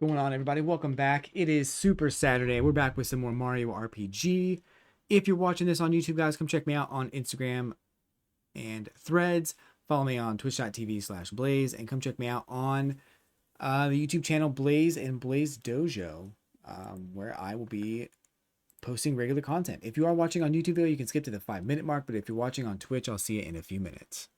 Going on, everybody? Welcome back. It is Super Saturday. We're back with some more Mario RPG. If you're watching this on YouTube, guys, come check me out on Instagram and Threads. Follow me on twitch.tv/Blaze and come check me out on the YouTube channel Blaze and Blaze Dojo, where I will be posting regular content. If you are watching on YouTube, though, you can skip to the 5-minute mark, but if you're watching on Twitch, I'll see you in a few minutes.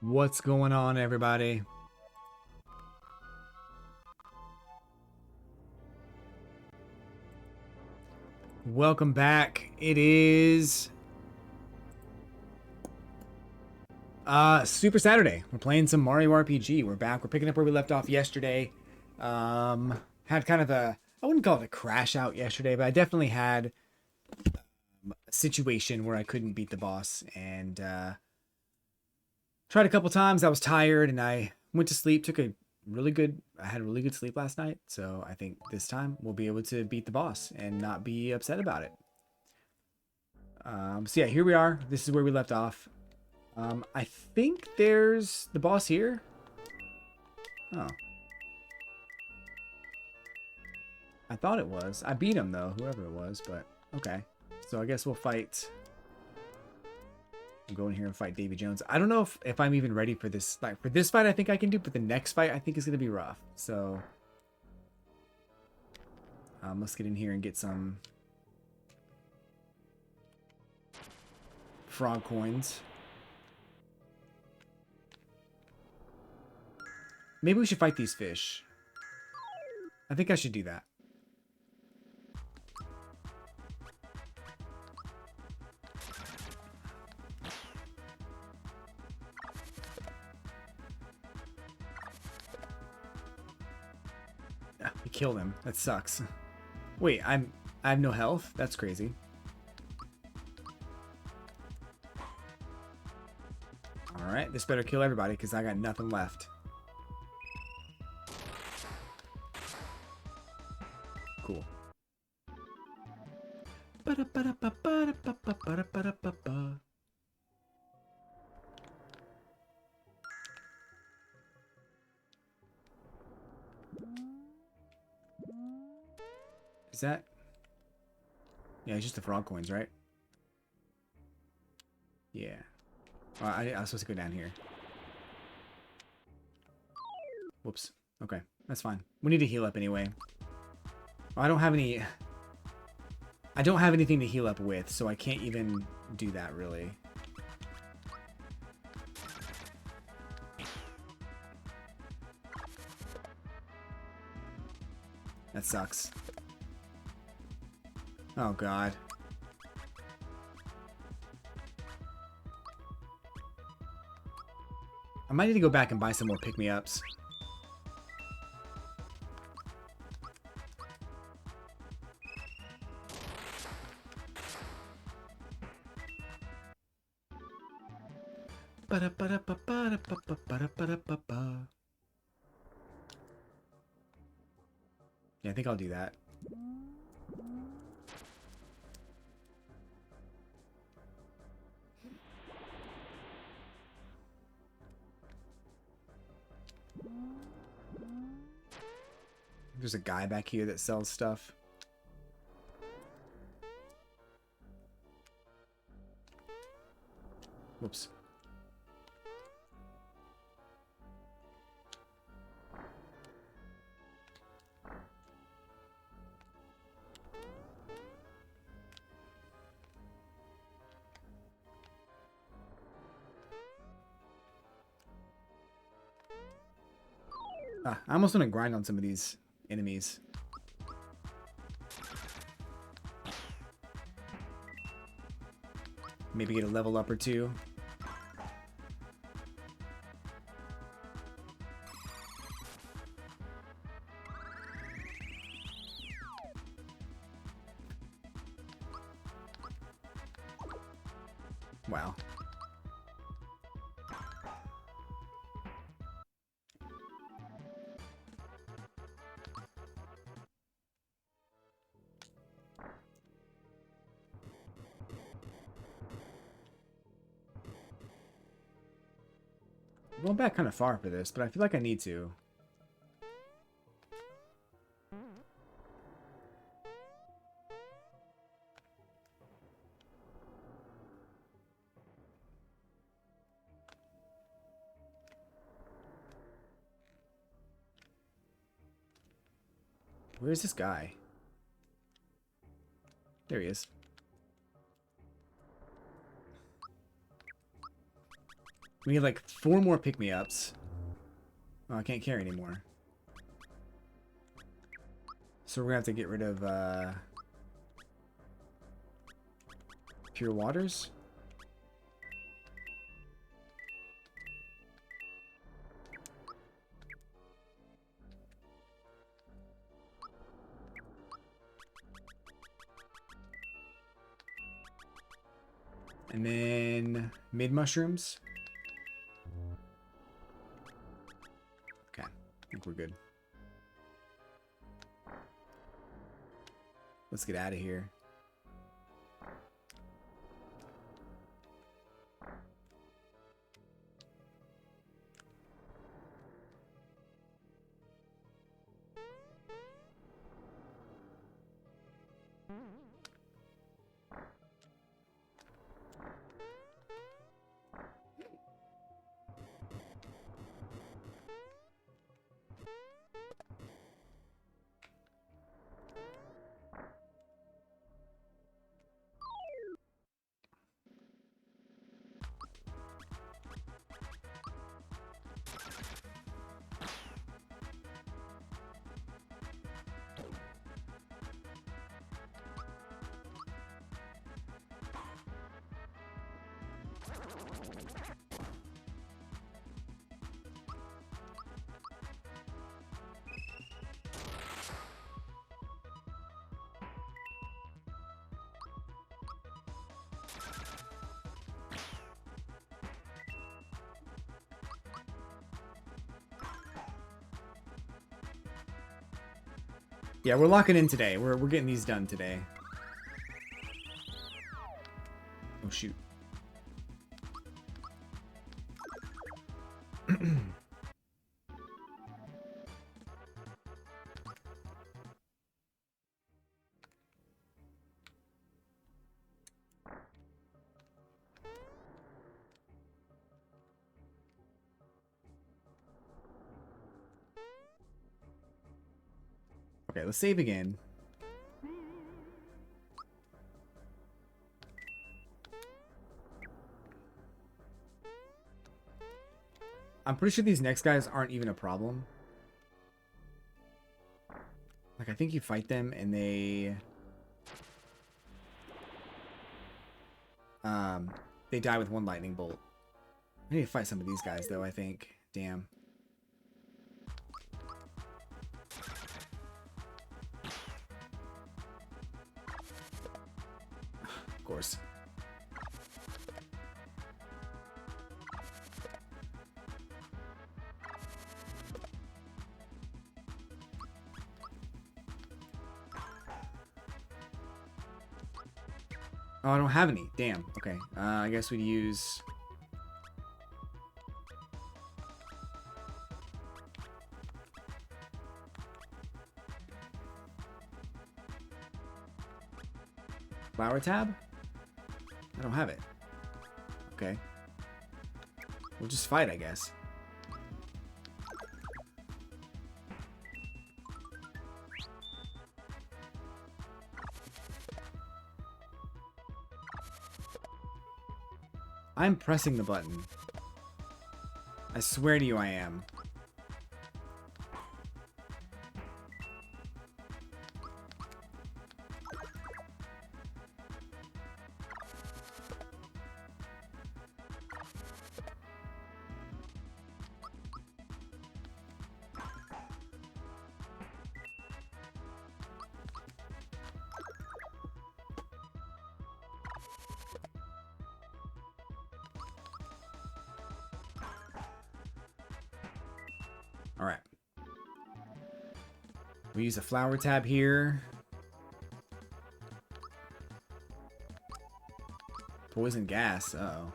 What's going on, everybody? Welcome back. It is Super Saturday. We're playing some Mario RPG. We're back. We're picking up where we left off yesterday. Had kind of I wouldn't call it a crash out yesterday, but I definitely had a situation where I couldn't beat the boss, and tried a couple times. I was tired and I went to sleep. I had a really good sleep last night. So I think this time we'll be able to beat the boss and not be upset about it. So yeah, here we are. This is where we left off. I think there's the boss here. Oh. I thought it was. I beat him though, whoever it was, but okay. So I guess we'll fight. I'm going here and fight Davy Jones. I don't know if I'm even ready for this. Like for this fight I think I can do, but the next fight I think is gonna be rough. So let's get in here and get some frog coins. Maybe we should fight these fish. I think I should do that. We killed him. That sucks. Wait, I have no health? That's crazy. Alright, this better kill everybody because I got nothing left. Cool. Is that? Yeah, it's just the frog coins, right? Yeah. Well, I was supposed to go down here. Whoops. Okay, that's fine. We need to heal up anyway. Well, I don't have anything to heal up with, so I can't even do that really. That sucks. Oh god. I might need to go back and buy some more pick-me-ups. Yeah, I think I'll do that. There's a guy back here that sells stuff. Whoops. I almost want to grind on some of these enemies. Maybe get a level up or two. Wow. I'm going back kind of far for this, but I feel like I need to. Where's this guy? There he is. We need like 4 more pick-me-ups. Oh, I can't carry anymore. So we're gonna have to get rid of pure waters. And then mid mushrooms. Okay, I think we're good. Let's get out of here. Yeah, we're locking in today. We're getting these done today. Oh shoot. Okay, let's save again. I'm pretty sure these next guys aren't even a problem. Like, I think you fight them and they die with 1 lightning bolt. I need to fight some of these guys though, I think. Damn. Of course. Oh, I don't have any. Damn. Okay. I guess we'd use... Flower tab? I don't have it. Okay. We'll just fight, I guess. I'm pressing the button. I swear to you I am. Alright. We use the flower tab here. Poison gas. Uh-oh.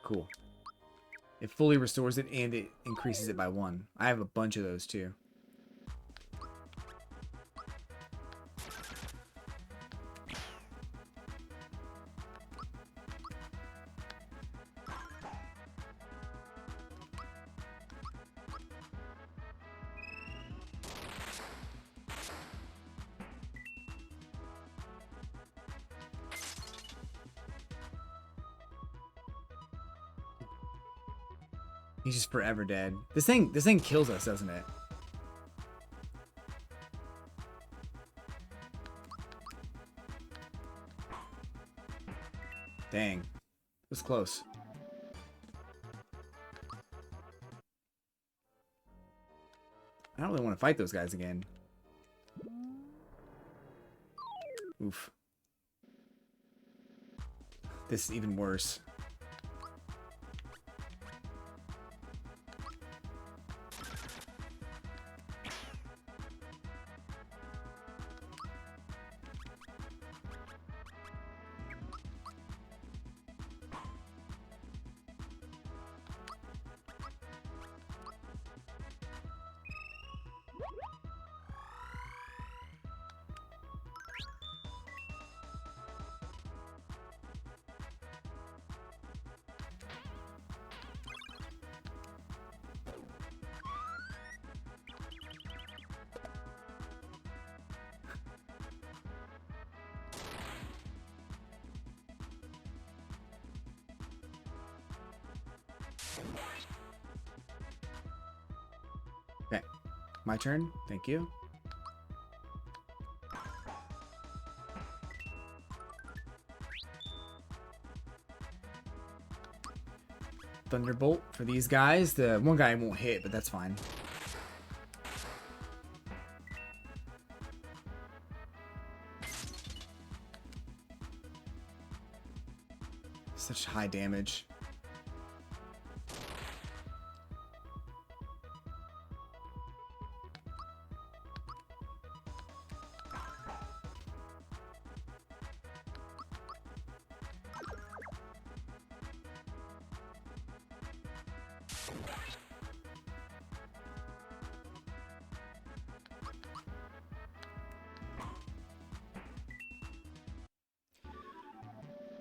Cool. It fully restores it and it increases it by 1. I have a bunch of those too. He's just forever dead. This thing kills us, doesn't it? Dang. It was close. I don't really want to fight those guys again. Oof. This is even worse. Okay, my turn. Thank you. Thunderbolt for these guys. The one guy won't hit, but that's fine. Such high damage.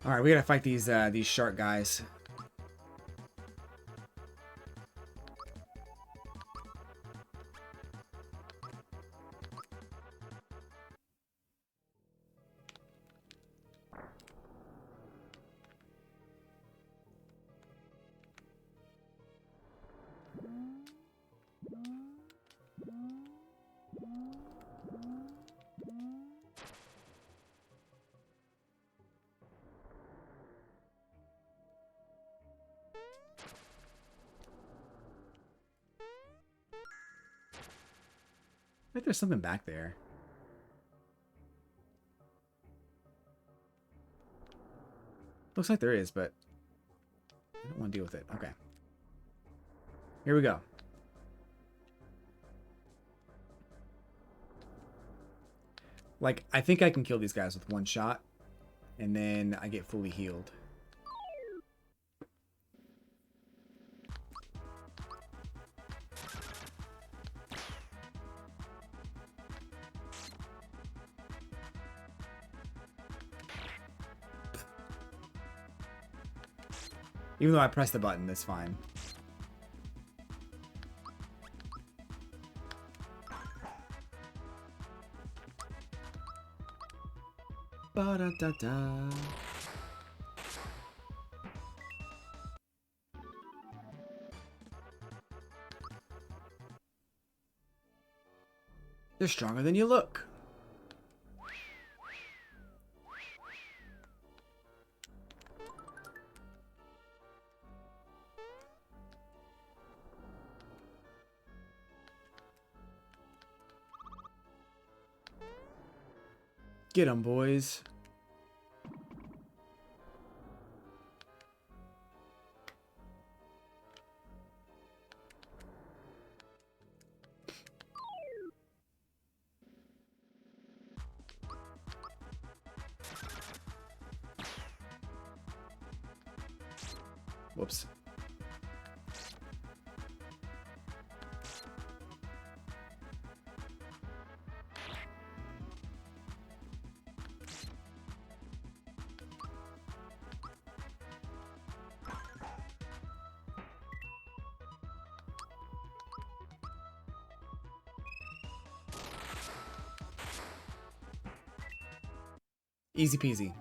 All right, we gotta fight these shark guys. I think there's something back there. Looks like there is, but I don't want to deal with it. Okay. Here we go. Like, I think I can kill these guys with one shot, and then I get fully healed. Even though I pressed the button, that's fine. Ba-da-da-da. They're stronger than you look. Get 'em, boys. Whoops. Easy peasy.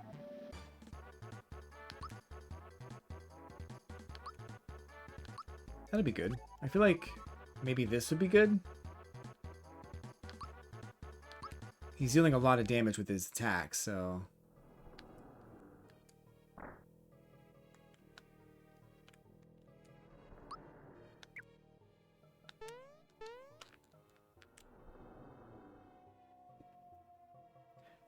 That'll be good. I feel like maybe this would be good. He's dealing a lot of damage with his attacks, so...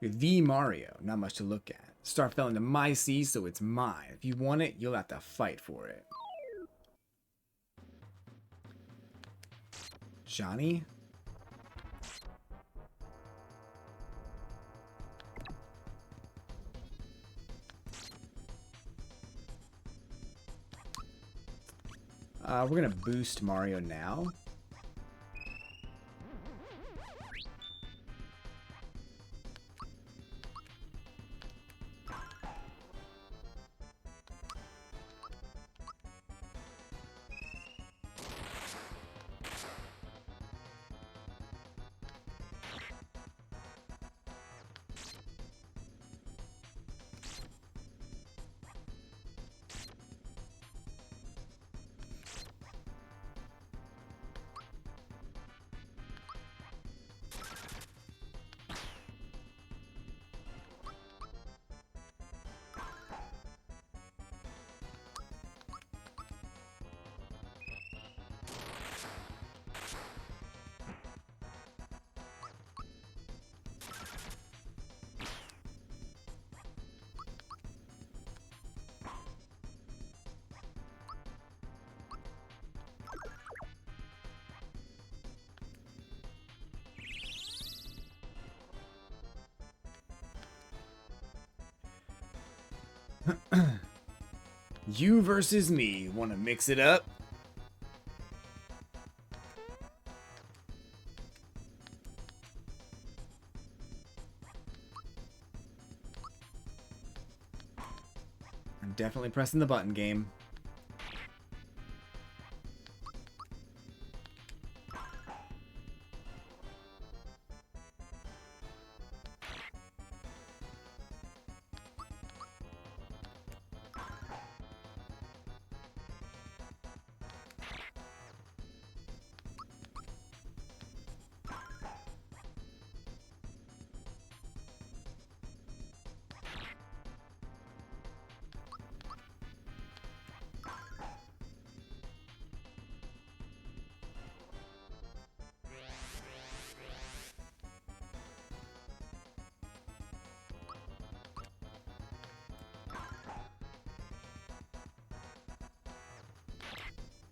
You're the Mario. Not much to look at. Star fell into my sea, so it's mine. If you want it, you'll have to fight for it. Johnny? We're gonna boost Mario now. You versus me. Want to mix it up? I'm definitely pressing the button, game.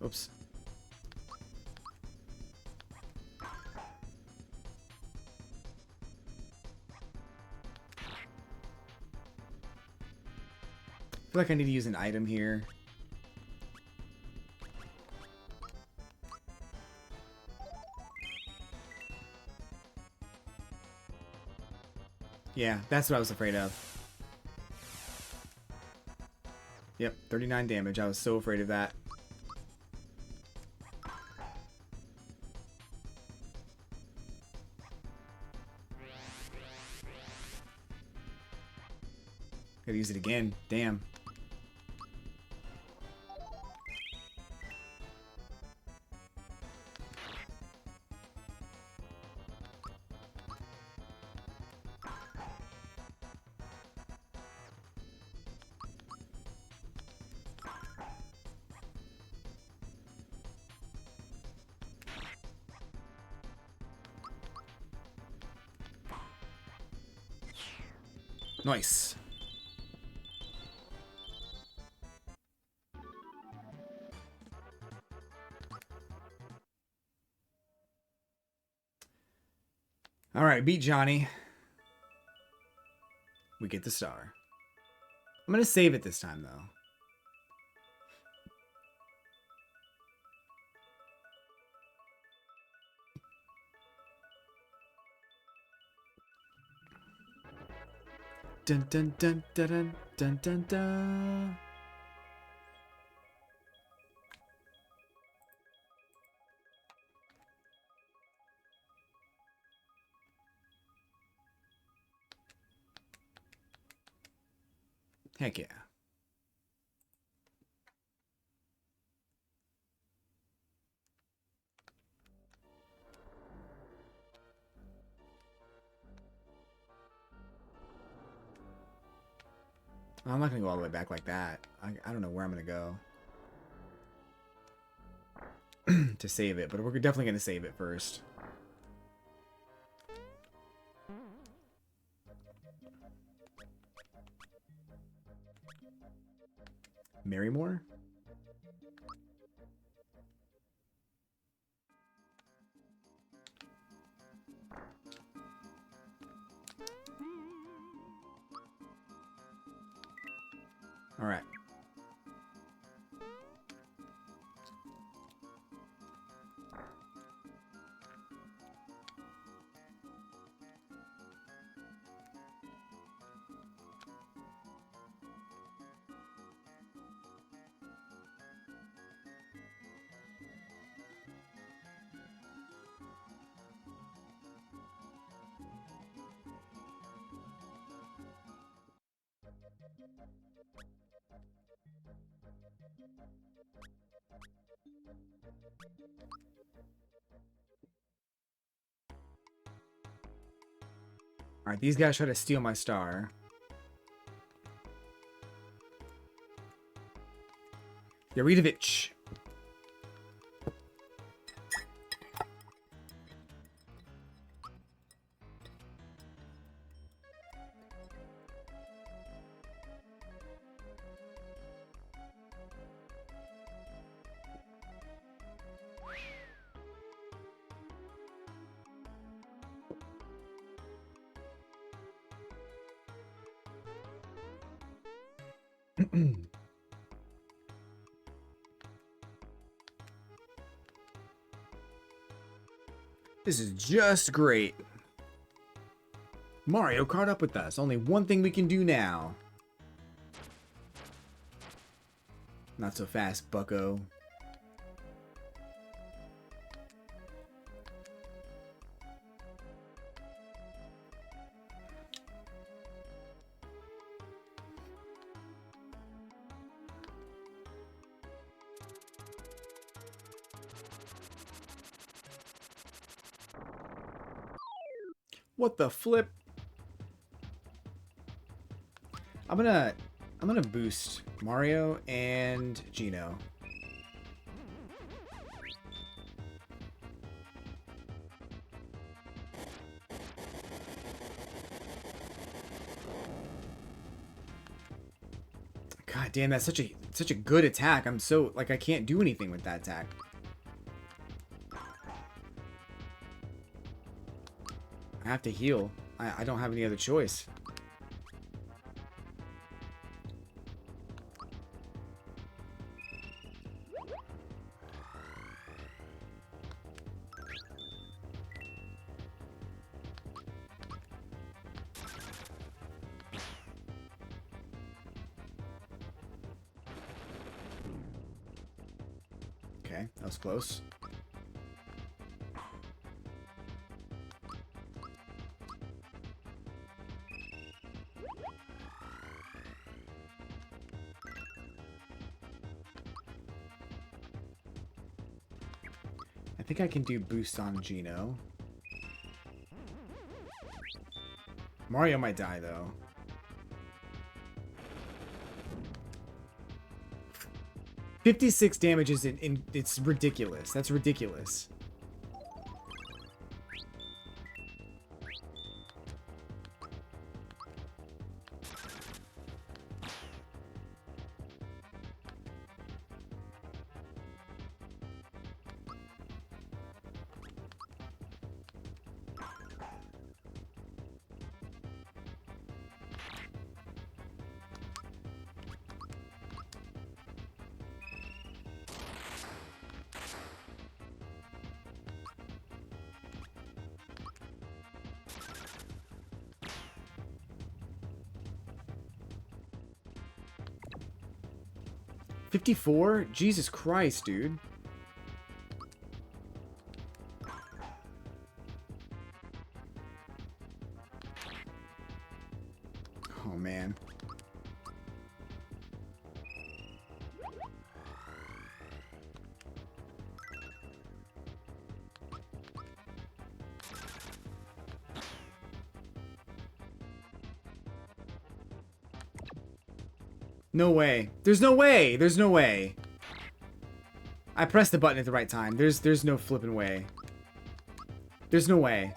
Oops. I feel like I need to use an item here. Yeah, that's what I was afraid of. Yep, 39 damage. I was so afraid of that. Gotta use it again. Damn. Nice. All right, beat Johnny. We get the star. I'm going to save it this time, though. Dun dun dun dun dun dun dun dun. Heck yeah. I'm not gonna go all the way back like that. I don't know where I'm gonna go to save it, but we're definitely gonna save it first. Marrymore? All right. All right, these guys try to steal my star. Yaridovich. This is just great. Mario caught up with us. Only one thing we can do now. Not so fast, bucko. What the flip? I'm gonna boost Mario and Gino. God damn, that's such a good attack. I'm so like I can't do anything with that attack. I have to heal. I don't have any other choice. Okay, that was close. I think I can do boost on Gino. Mario might die though. 56 damage is it's ridiculous. That's ridiculous. $54? Jesus Christ, dude. Oh, man. No way. There's no way. There's no way. I pressed the button at the right time. There's no flipping way. There's no way.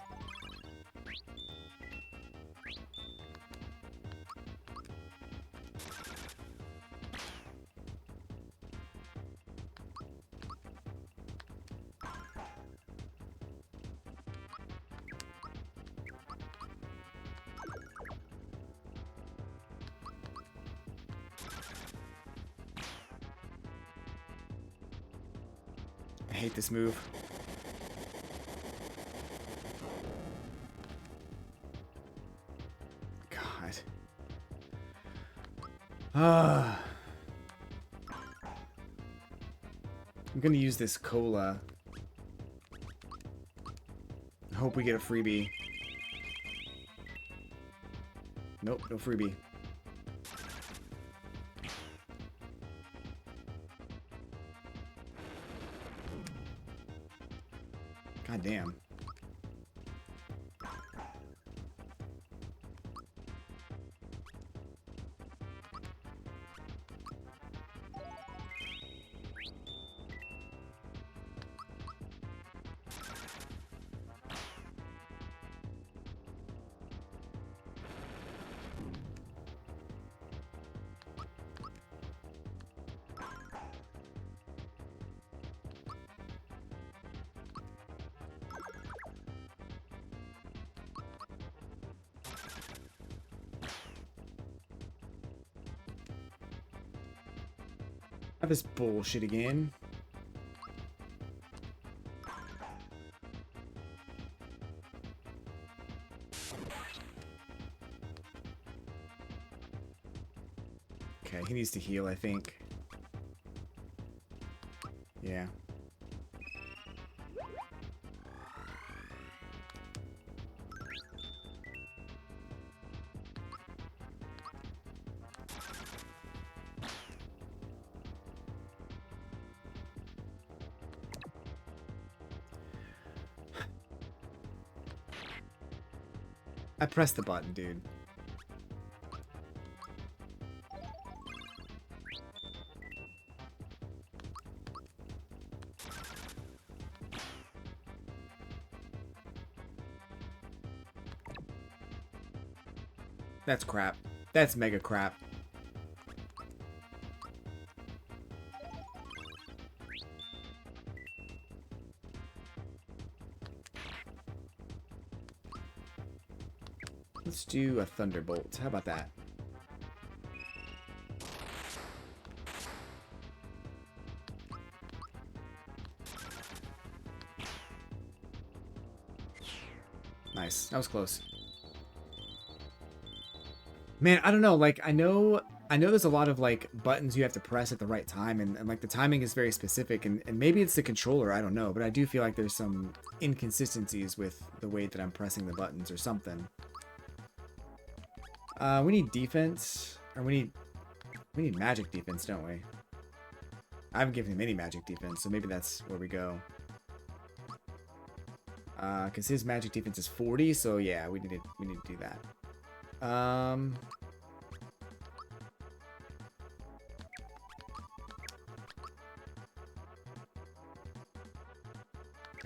I hate this move. God. I'm gonna use this cola. I hope we get a freebie. Nope, no freebie. God damn. Have this bullshit again. Okay, he needs to heal, I think. Yeah. I pressed the button, dude. That's crap. That's mega crap. Let's do a thunderbolt. How about that? Nice. That was close. Man, I don't know. Like, I know there's a lot of, like, buttons you have to press at the right time, and like, the timing is very specific, and maybe it's the controller, I don't know, but I do feel like there's some inconsistencies with the way that I'm pressing the buttons or something. We need defense, or we need magic defense, don't we? I haven't given him any magic defense, so maybe that's where we go. Because his magic defense is 40, so yeah, we need to do that. I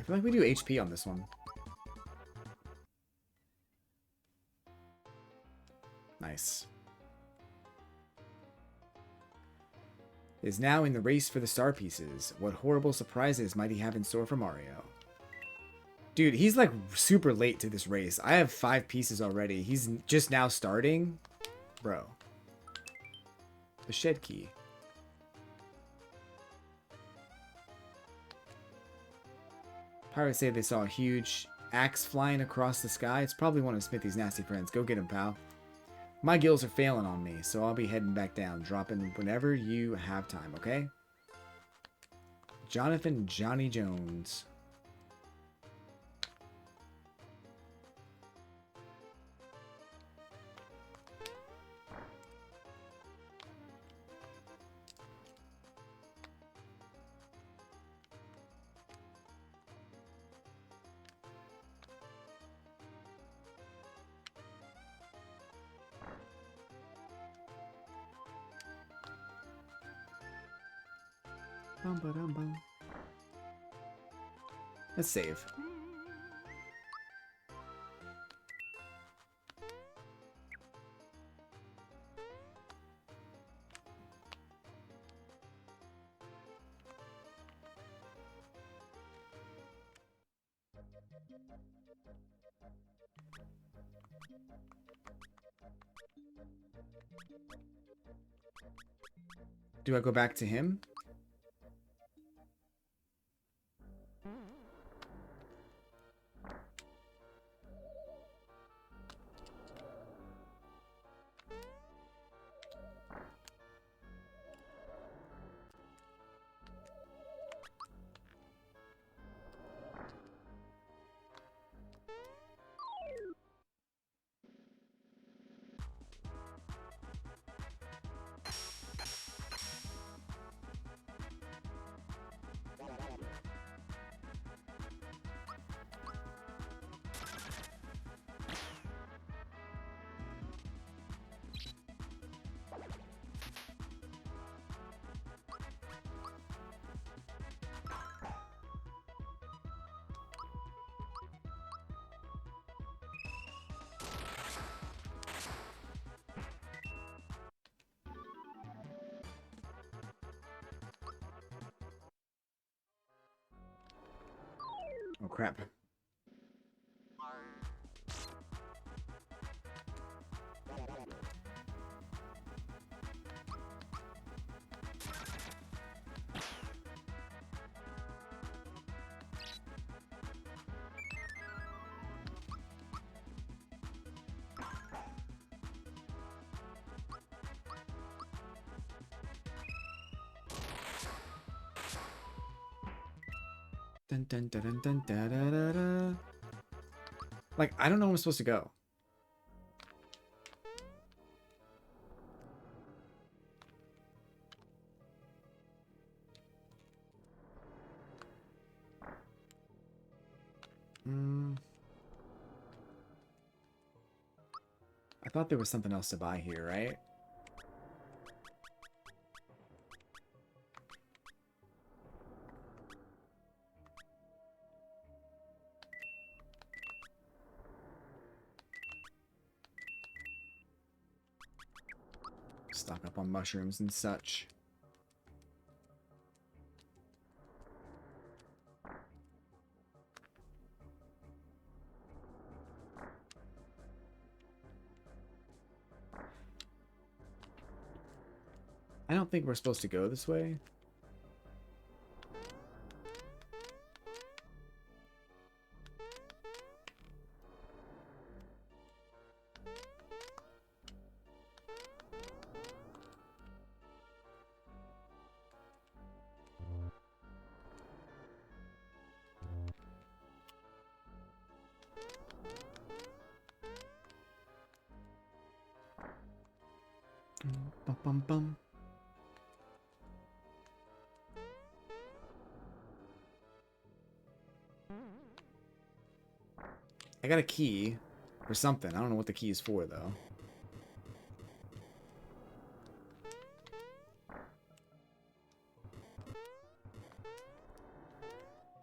feel like we do HP on this one. Nice. Is now in the race for the star pieces. What horrible surprises might he have in store for Mario? Dude, he's like super late to this race. I have 5 pieces already. He's just now starting. Bro. The shed key. Pirates say they saw a huge axe flying across the sky. It's probably one of Smithy's nasty friends. Go get him, pal. My gills are failing on me, so I'll be heading back down. Dropping whenever you have time, okay? Jonathan Johnny Jones. Bum, ba-dum, bum. Let's save. Do I go back to him? Oh crap. Dun, dun, dun, dun, dun, da, da, da, da. Like, I don't know where I'm supposed to go. I thought there was something else to buy here, right? Stock up on mushrooms and such. I don't think we're supposed to go this way. Bum, bum, bum. I got a key or something. I don't know what the key is for, though.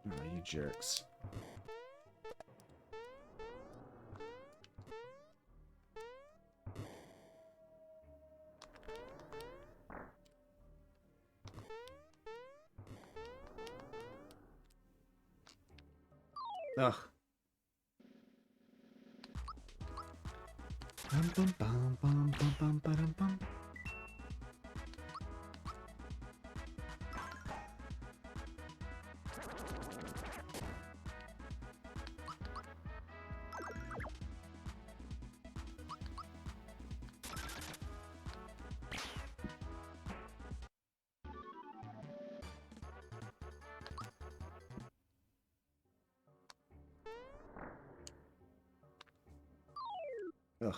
Oh, you jerks. Ugh. Bum, bum, bum, bum, bum, bum, ba-dum, bum. Ugh.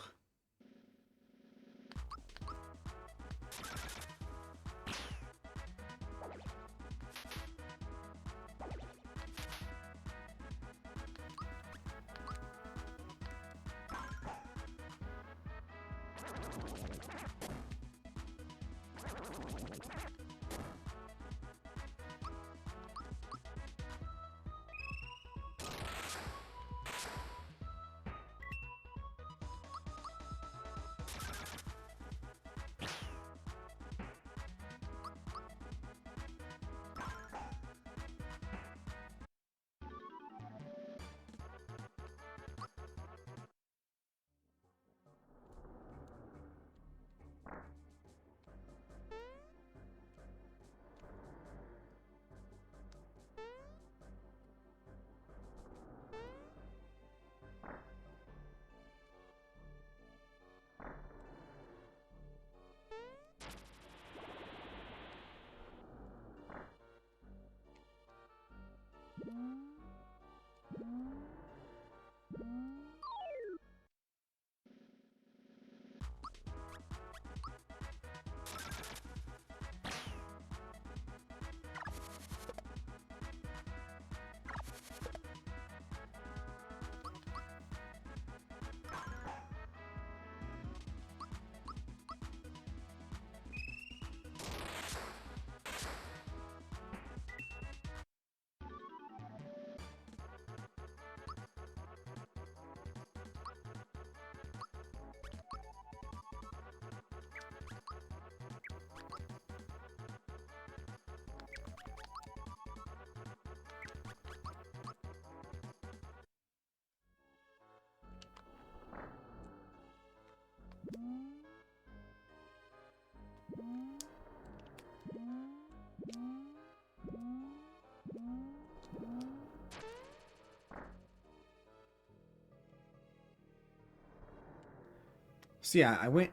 So yeah, I went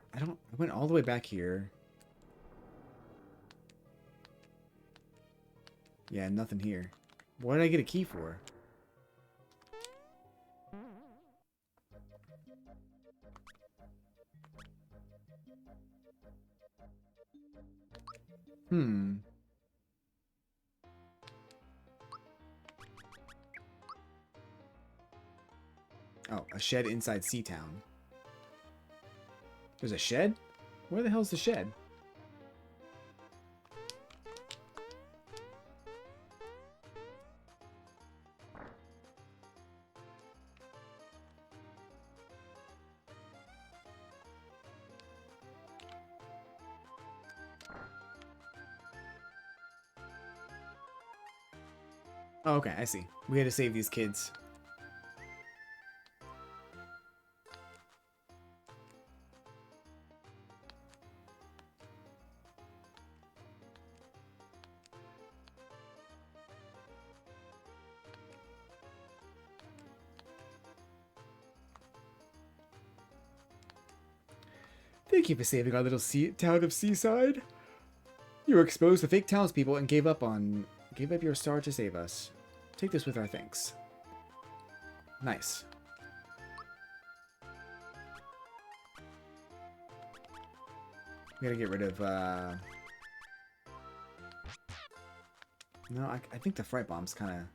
all the way back here. Yeah, nothing here. What did I get a key for? Hmm. Oh, a shed inside Seatown. There's a shed? Where the hell's the shed? Oh, okay, I see. We had to save these kids. Thank you for saving our little town of Seaside. You were exposed to fake townspeople and gave up your star to save us. Take this with our thanks. Nice. We gotta get rid of, No, I think the fright bomb's kinda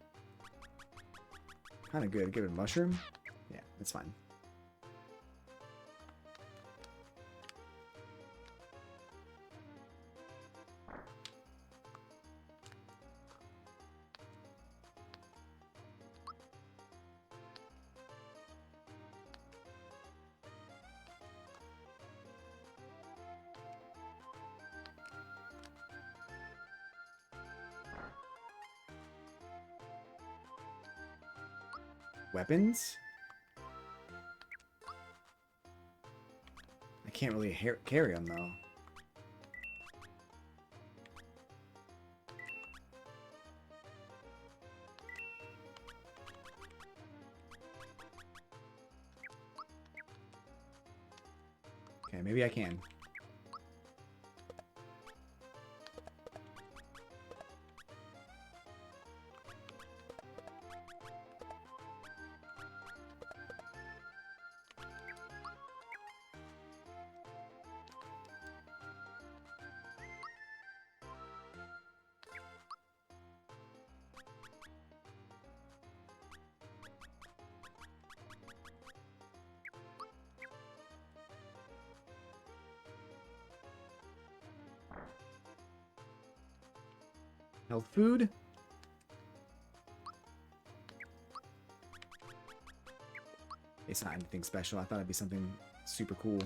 good. Give it a mushroom? Yeah, that's fine. Weapons? I can't really carry them, though. Okay, maybe I can. Health food? It's not anything special. I thought it'd be something super cool.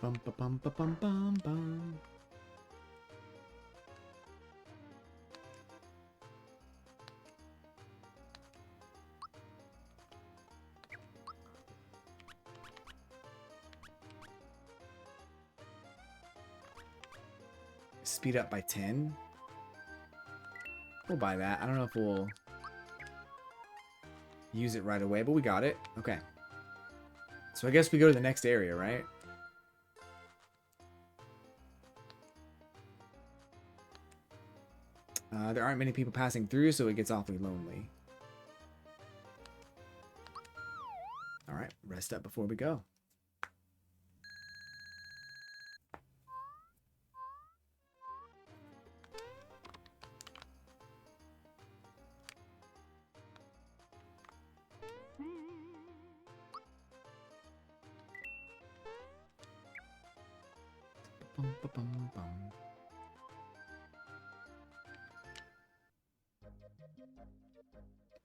Bum ba bum ba bum bum bum. Speed up by 10. We'll buy that. I don't know if we'll use it right away, but we got it. Okay. So I guess we go to the next area, right? There aren't many people passing through, so it gets awfully lonely. Alright, rest up before we go. Bum, ba, bum, bum.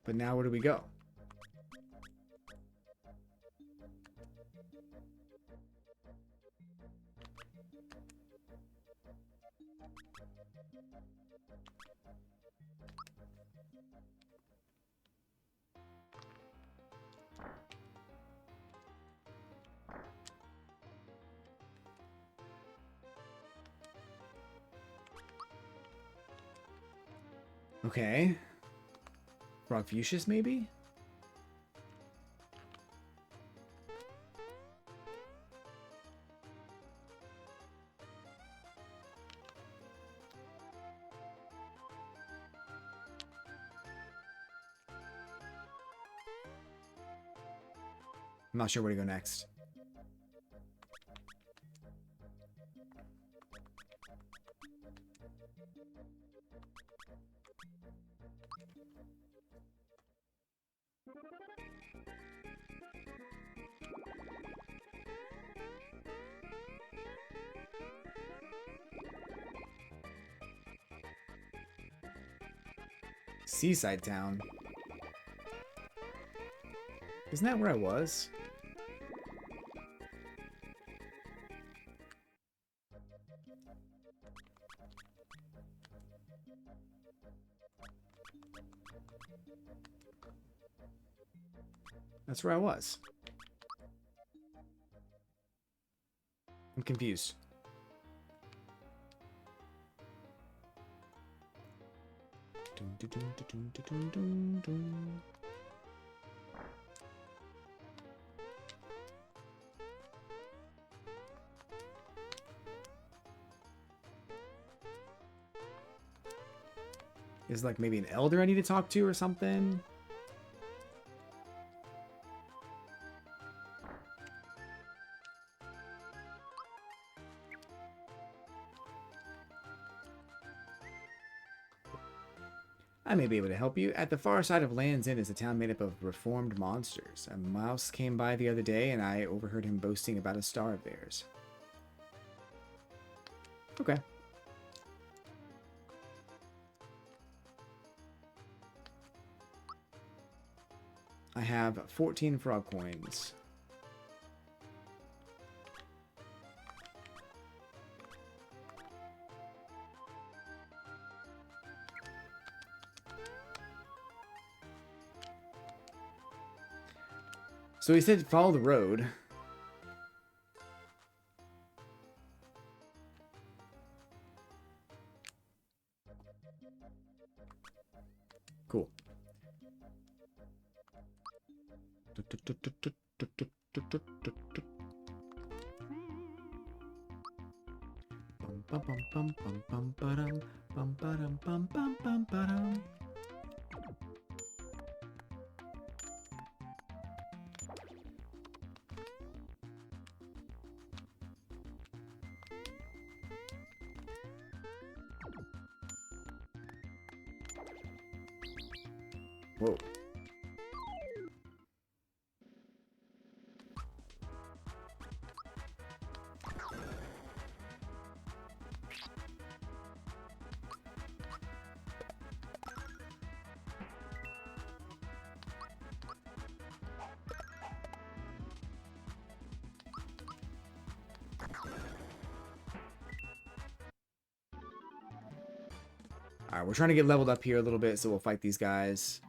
But now where do we go? Okay. Frogfucius, maybe? I'm not sure where to go next. Seaside Town. Isn't that where I was? That's where I was. I'm confused. Dun, dun, dun, dun, dun, dun, dun. Is like maybe an elder I need to talk to or something? I may be able to help you. At the far side of Land's End is a town made up of reformed monsters. A mouse came by the other day and I overheard him boasting about a star of theirs. Okay. I have 14 frog coins. So he said follow the road. Cool. Whoa. Alright, we're trying to get leveled up here a little bit, so we'll fight these guys.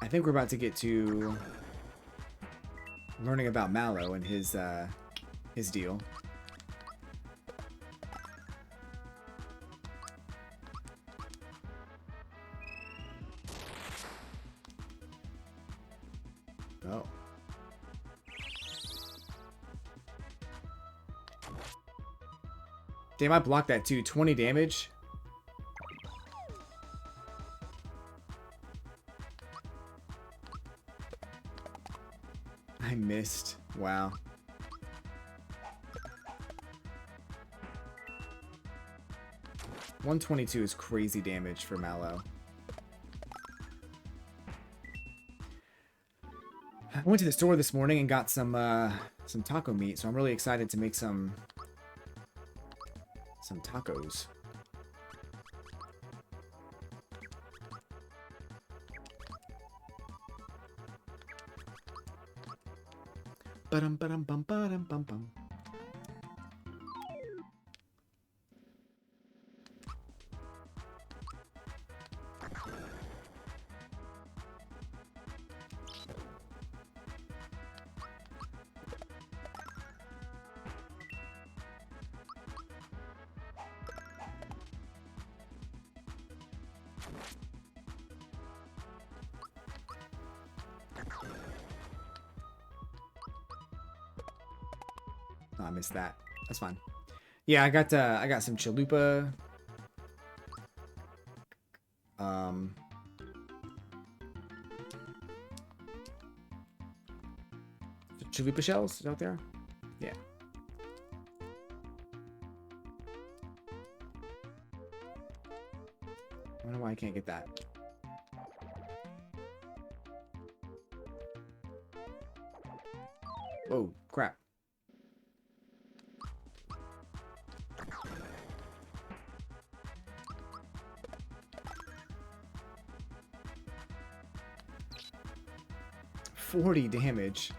I think we're about to get to learning about Mallow and his deal. Oh. Damn, I blocked that too. 20 damage. I missed. Wow. $122 is crazy damage for Mallow. I went to the store this morning and got some taco meat, so I'm really excited to make some tacos. Ba-dum, ba-dum, bum, ba-dum, bum, bum. Oh, I missed that. That's fine. Yeah, I got some chalupa. Chalupa shells out there. Yeah. I don't know why I can't get that. Whoa, crap. $40 damage.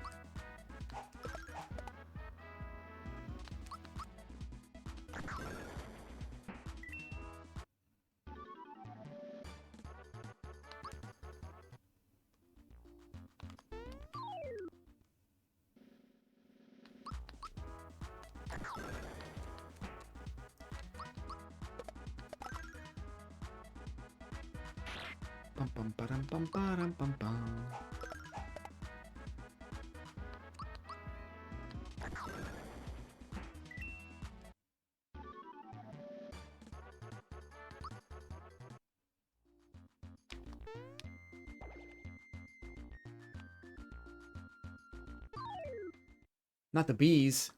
Bum, bum, ba-dum, bum, ba-dum, bum, bum. Not the bees.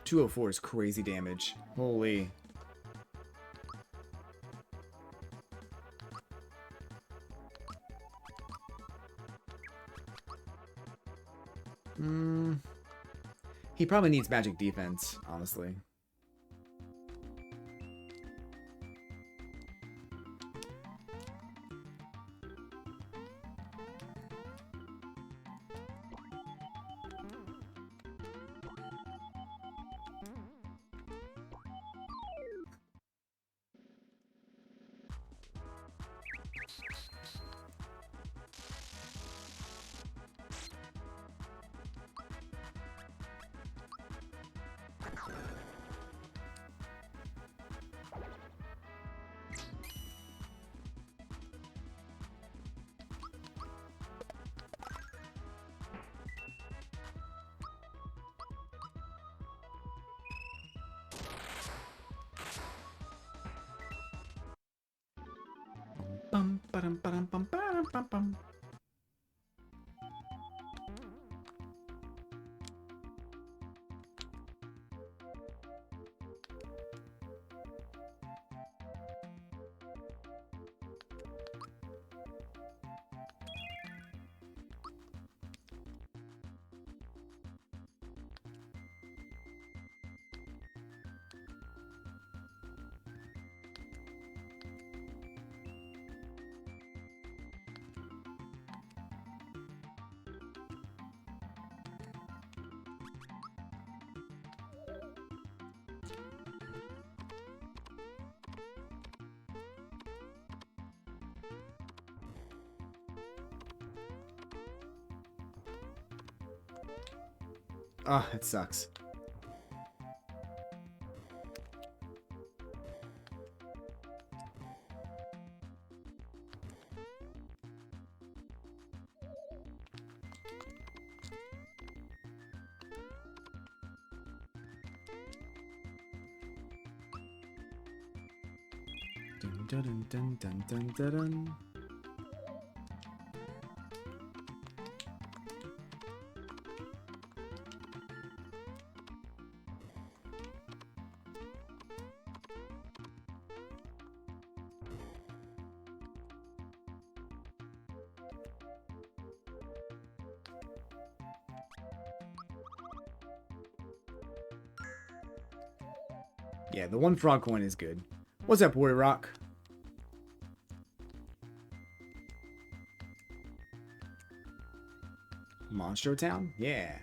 $204 is crazy damage. Holy. He probably needs magic defense, honestly. Bum, ba-dum, ba-dum, bum, ba-dum, bum, bum. Oh, it sucks. Dun, dun, dun, dun, dun, dun, dun. Yeah, the one frog coin is good. What's up, Warrior Rock? Monstro Town? Yeah.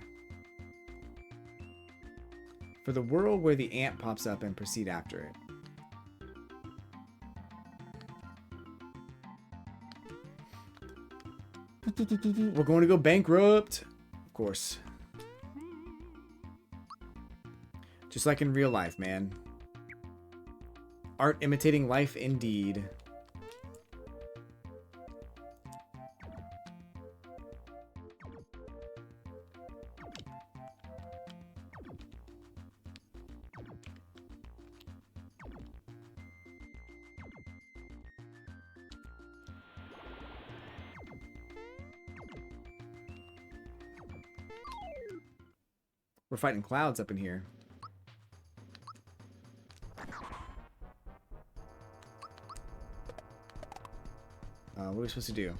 For the world where the ant pops up and proceed after it. We're going to go bankrupt. Of course. Just like in real life, man. Art imitating life indeed. We're fighting clouds up in here. What are we supposed to do?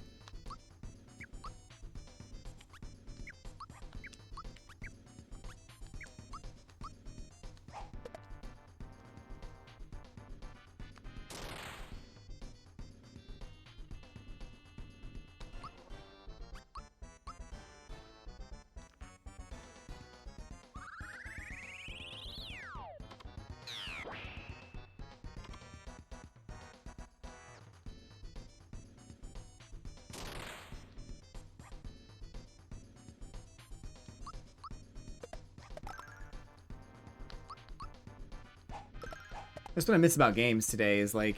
That's what I miss about games today is like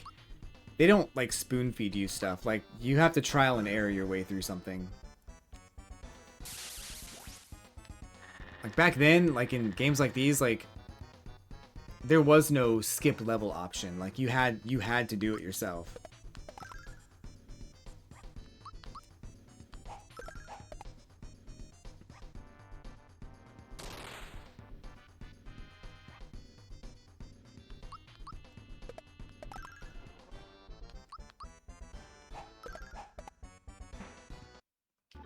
they don't like spoon feed you stuff. Like you have to trial and error your way through something. Like back then, like in games like these, like there was no skip level option. Like you had to do it yourself.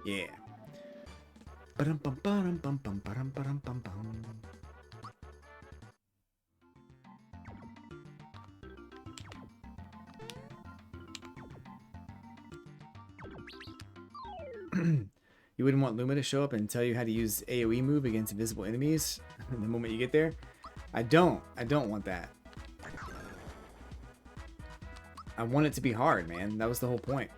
Yeah. You wouldn't want Luma to show up and tell you how to use AoE move against invisible enemies the moment you get there? I don't want that. I want it to be hard, man. That was the whole point.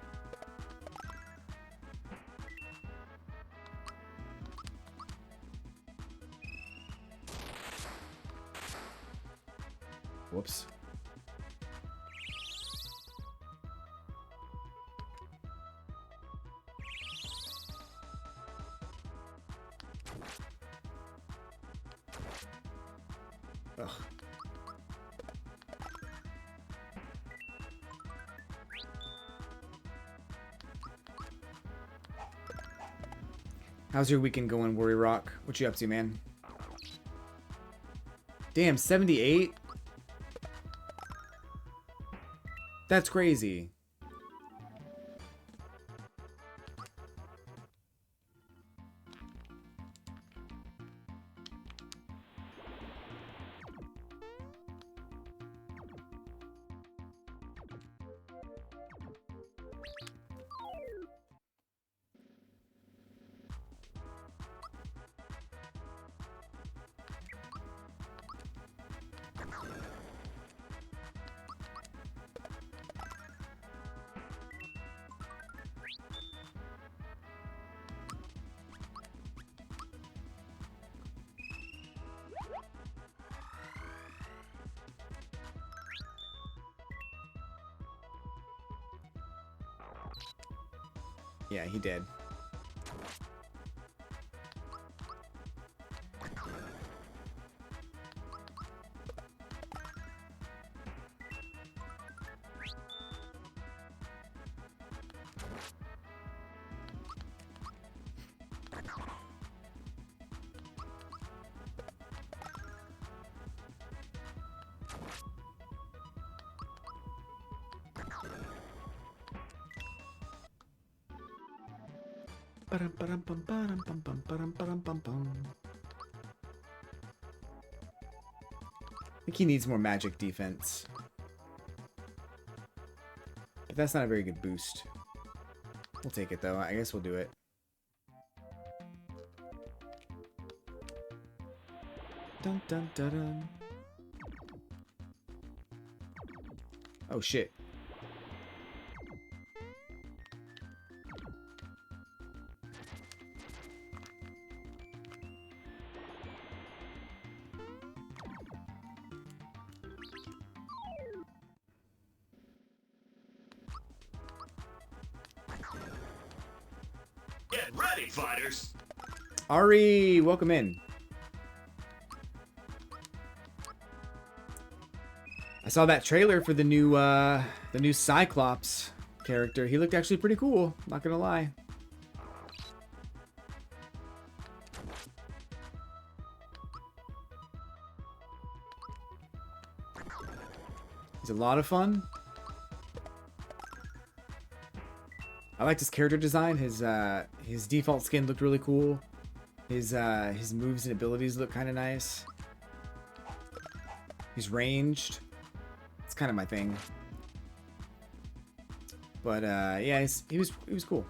Whoops. Ugh. How's your weekend going, Worry Rock? What you up to, man? Damn, 78? That's crazy. Yeah, he did. I think he needs more magic defense. But that's not a very good boost. We'll take it though. I guess we'll do it. Dun dun dun dun. Oh shit. Get ready, fighters! Ari, welcome in. I saw that trailer for the new Cyclops character. He looked actually pretty cool, not gonna lie. He's a lot of fun. I liked his character design. His default skin looked really cool. His moves and abilities look kind of nice. He's ranged. It's kind of my thing. But yeah, he was cool.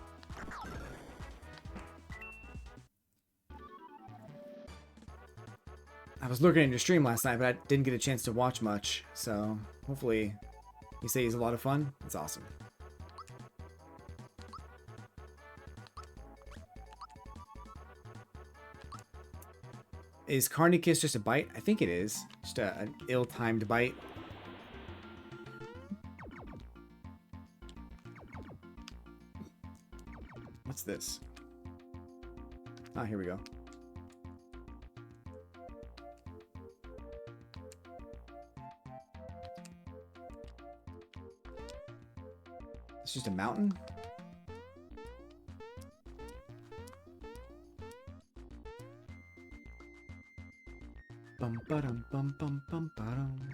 I was looking at your stream last night, but I didn't get a chance to watch much. So hopefully, you say he's a lot of fun. That's awesome. Is Carnikiss just a bite? I think it is. Just an ill-timed bite. What's this? Ah, here we go. It's just a mountain? Bum ba-dum bum bum bum ba-dum.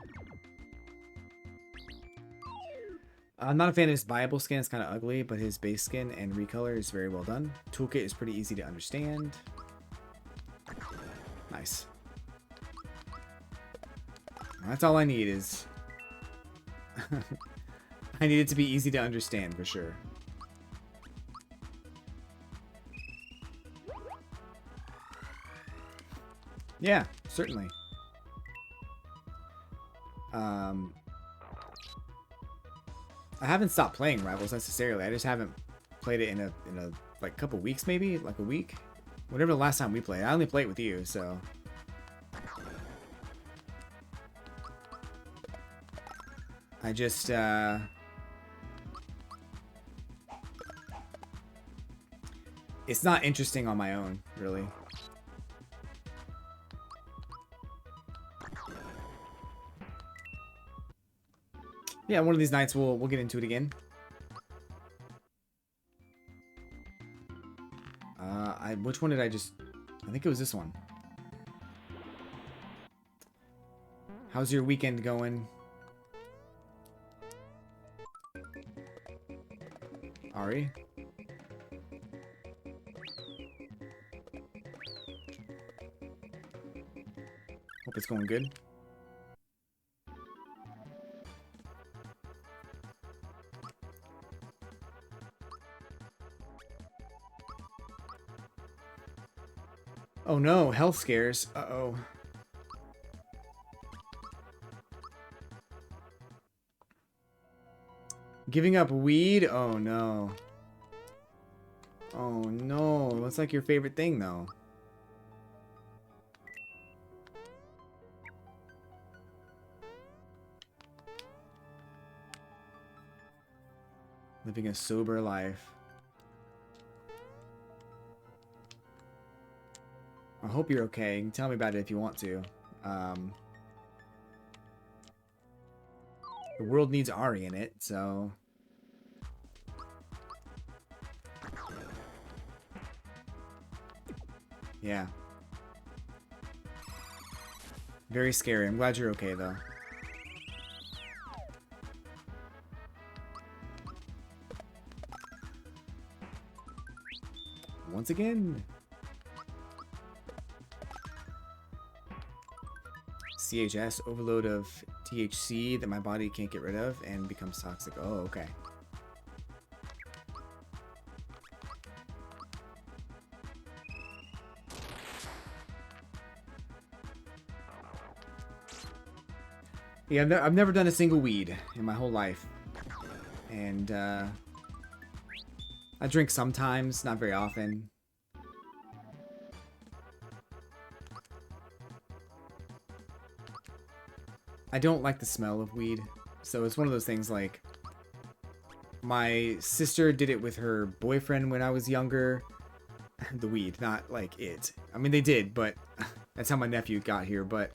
I'm not a fan of his viable skin. It's kind of ugly, but his base skin and recolor is very well done. Toolkit is pretty easy to understand. Nice. That's all I need is... I need it to be easy to understand, for sure. Yeah, certainly. I haven't stopped playing Rivals necessarily. I just haven't played it in a like couple weeks, maybe like a week. Whatever the last time we played. I only played with you, so. I just it's not interesting on my own, really. Yeah, one of these nights we'll get into it again. Which one did I just... I think it was this one. How's your weekend going? Ari? Hope it's going good. Oh no, health scares. Uh-oh. Giving up weed? Oh no. Oh no. Looks like your favorite thing though. Living a sober life. I hope you're okay. You can tell me about it if you want to. The world needs Ari in it, so... Yeah. Very scary. I'm glad you're okay, though. Once again... CHS, overload of THC that my body can't get rid of and becomes toxic. Oh, okay. Yeah, I've never done a single weed in my whole life. And, I drink sometimes, not very often. I don't like the smell of weed, so it's one of those things like... My sister did it with her boyfriend when I was younger, the weed, not like it. I mean, they did, but that's how my nephew got here. But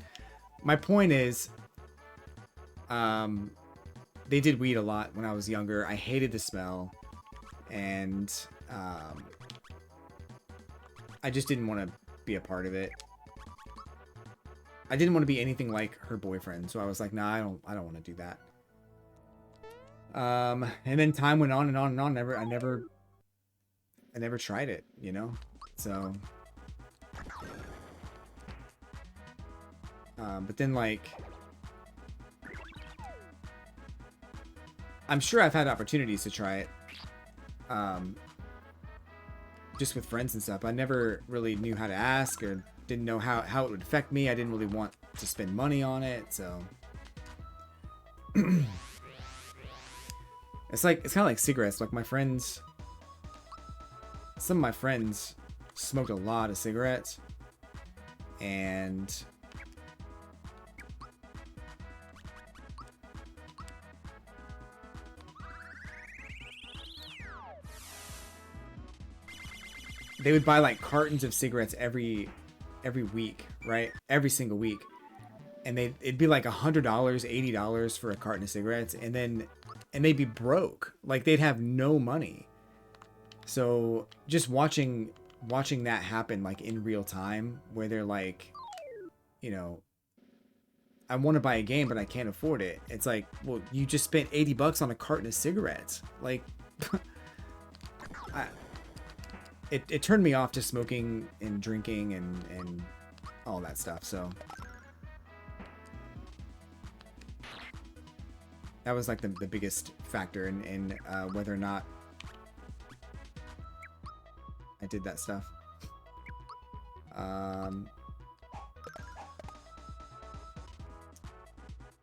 my point is, they did weed a lot when I was younger. I hated the smell, and I just didn't want to be a part of it. I didn't want to be anything like her boyfriend, so I was like, nah, I don't want to do that. And then time went on and on and on. I never tried it, you know? So, but then like, I'm sure I've had opportunities to try it. Just with friends and stuff. I never really knew how to ask or didn't know how it would affect me. I didn't really want to spend money on it, so. It's kind of like cigarettes. Like my friends, some of my friends smoked a lot of cigarettes, and they would buy like cartons of cigarettes every week, right? Every single week, and it'd be like $100, $80 for a carton of cigarettes, and they'd be broke. Like they'd have no money. So just watching that happen like in real time, where they're like, you know, I want to buy a game but I can't afford it. It's like, well, you just spent $80 on a carton of cigarettes. Like, it turned me off to smoking and drinking and all that stuff. So that was like the biggest factor in whether or not I did that stuff.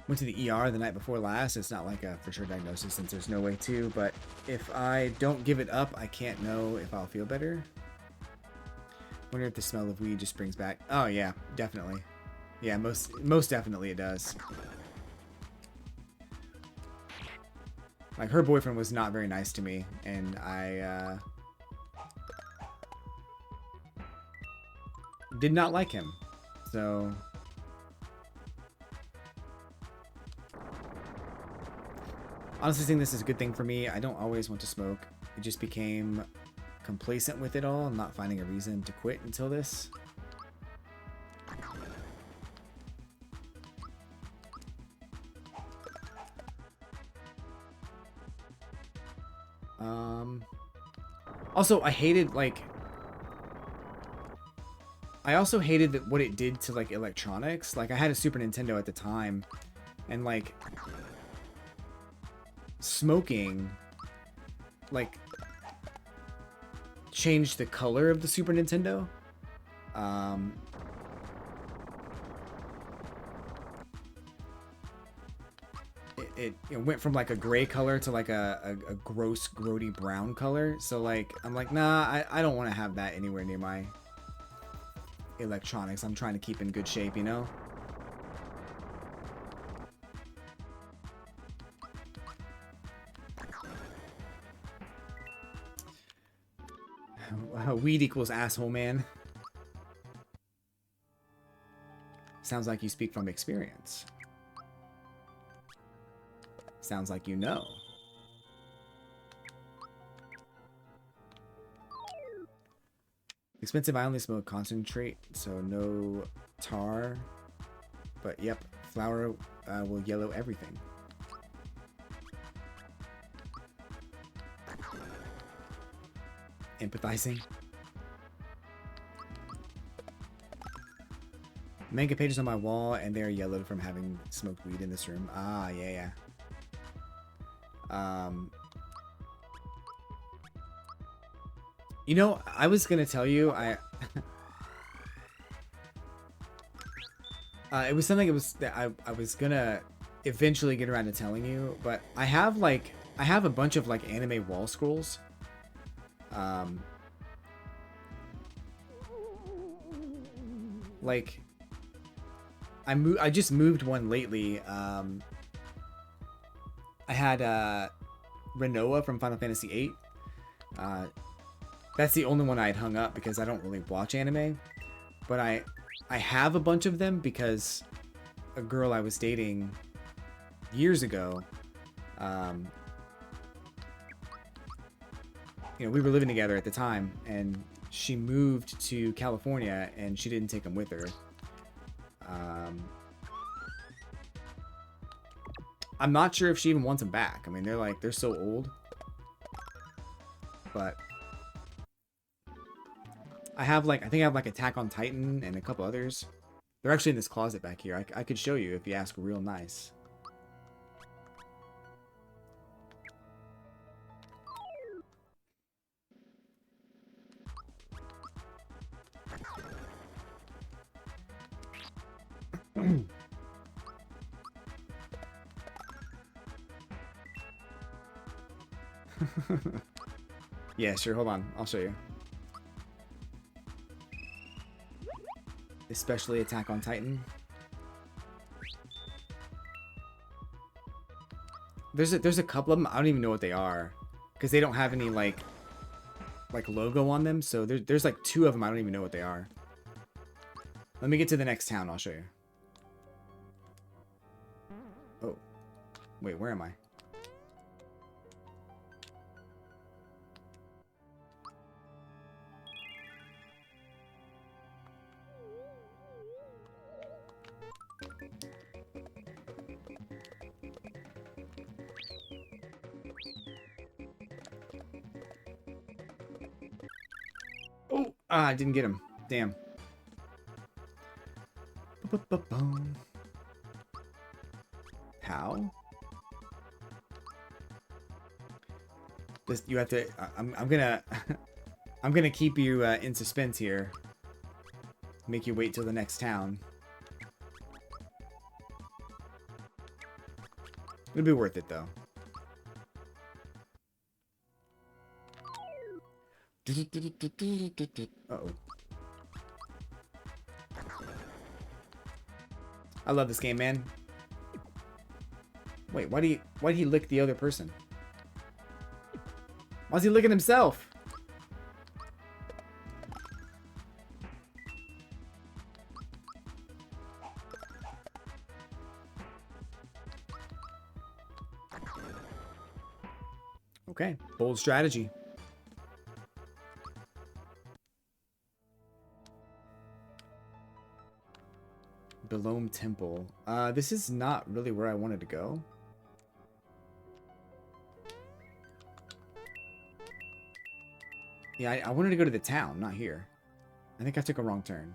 Went to the ER the night before last. It's not like a for sure diagnosis since there's no way to, but if I don't give it up, I can't know if I'll feel better. Wonder if the smell of weed just brings back. Oh yeah, definitely. Yeah, most definitely it does. Like her boyfriend was not very nice to me, and I did not like him. So honestly, think this is a good thing for me. I don't always want to smoke. I just became complacent with it all. I'm not finding a reason to quit until this. Also, I hated like. I also hated that what it did to like electronics. Like I had a Super Nintendo at the time, and like smoking like changed the color of the Super Nintendo. It went from like a gray color to like a gross grody brown color. So like I'm like, nah, I don't want to have that anywhere near my electronics. I'm trying to keep in good shape, you know? Weed equals asshole, man. Sounds like you speak from experience. Sounds like you know. Expensive, I only smoke concentrate, so no tar. But yep, flour will yellow everything. Empathizing. Manga pages on my wall, and they are yellowed from having smoked weed in this room. Ah, yeah. You know, I was gonna tell you, it was something that I was gonna eventually get around to telling you, but I have a bunch of like anime wall scrolls. Like I just moved one lately. I had Renoa from Final Fantasy VIII. That's the only one I had hung up because I don't really watch anime. But I have a bunch of them because a girl I was dating years ago, um, we were living together at the time, and she moved to California, and she didn't take them with her. I'm not sure if she even wants them back. I mean, they're so old. But I think I have like Attack on Titan and a couple others. They're actually in this closet back here. I could show you if you ask real nice. Yeah, sure. Hold on. I'll show you. Especially Attack on Titan. There's a couple of them. I don't even know what they are, because they don't have any like logo on them. So there's like 2 of them. I don't even know what they are. Let me get to the next town. I'll show you. Oh, wait. Where am I? Oh, I didn't get him. Damn. How? This you have to. I'm gonna. I'm gonna keep you in suspense here. Make you wait till the next town. It'll be worth it though. Uh-oh. I love this game, man. Wait, why'd he lick the other person? Why's he licking himself? Okay, bold strategy. Belome Temple. This is not really where I wanted to go. Yeah, I wanted to go to the town, not here. I think I took a wrong turn.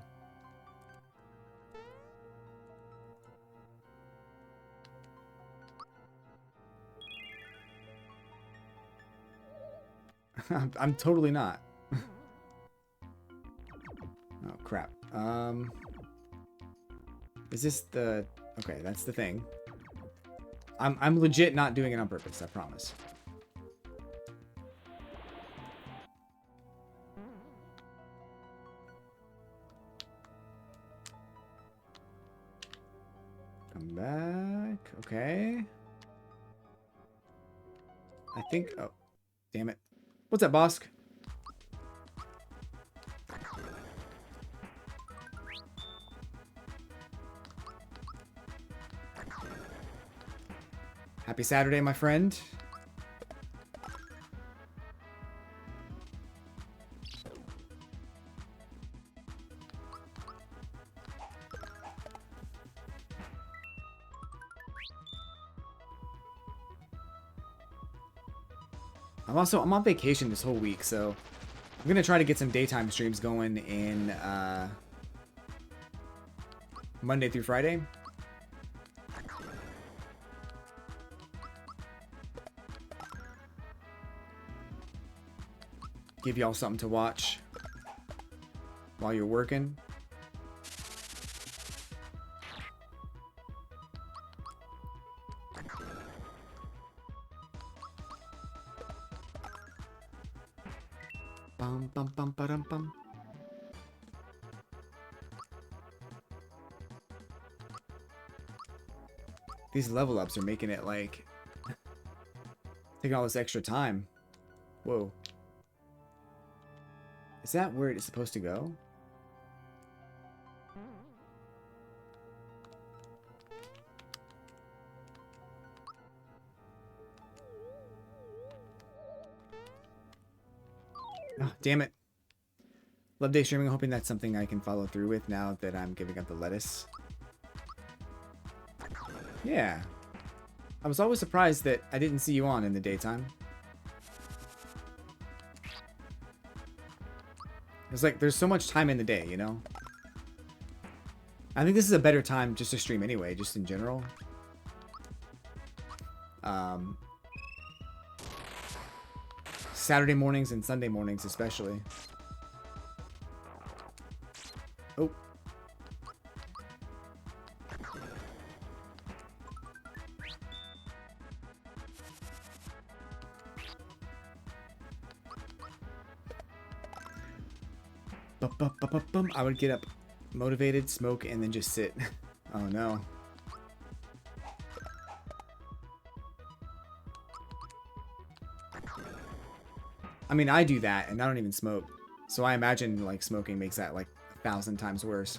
I'm totally not. Oh, crap. Is this the... Okay, that's the thing. I'm legit not doing it on purpose, I promise. Come back. Okay. I think... Oh, damn it. What's up, Bosk? Happy Saturday, my friend. I'm on vacation this whole week, so I'm gonna try to get some daytime streams going in Monday through Friday. Give y'all something to watch while you're working. Bum bum bum ba-dum bum. These level ups are making it like taking all this extra time. Whoa. Is that where it's supposed to go? Oh, damn it. Love day streaming. Hoping that's something I can follow through with now that I'm giving up the lettuce. Yeah. I was always surprised that I didn't see you on in the daytime. It's like there's so much time in the day, you know? I think this is a better time just to stream anyway, just in general. Saturday mornings and Sunday mornings especially. Oh. I would get up motivated, smoke, and then just sit. Oh no. I mean, I do that, and I don't even smoke. So I imagine, like, smoking makes that, like, 1,000 times worse.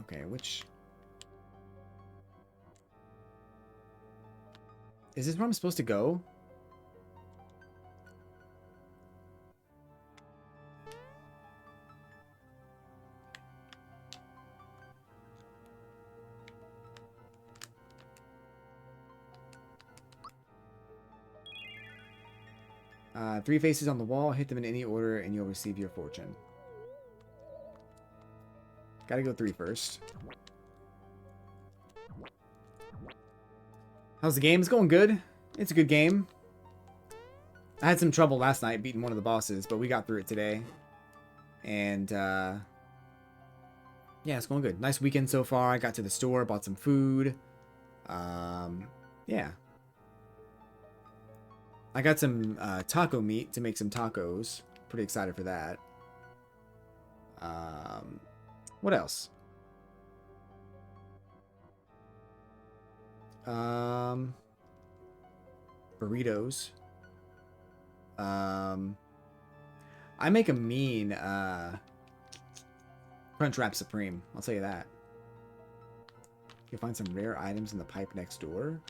Okay, which... Is this where I'm supposed to go? Three faces on the wall. Hit them in any order and you'll receive your fortune. Gotta go 3 first. How's the game? It's going good. It's a good game. I had some trouble last night beating one of the bosses, but we got through it today. And, yeah, it's going good. Nice weekend so far. I got to the store, bought some food. Yeah. I got some taco meat to make some tacos. Pretty excited for that. What else? Burritos. I make a mean Crunchwrap Supreme. I'll tell you that. You'll find some rare items in the pipe next door.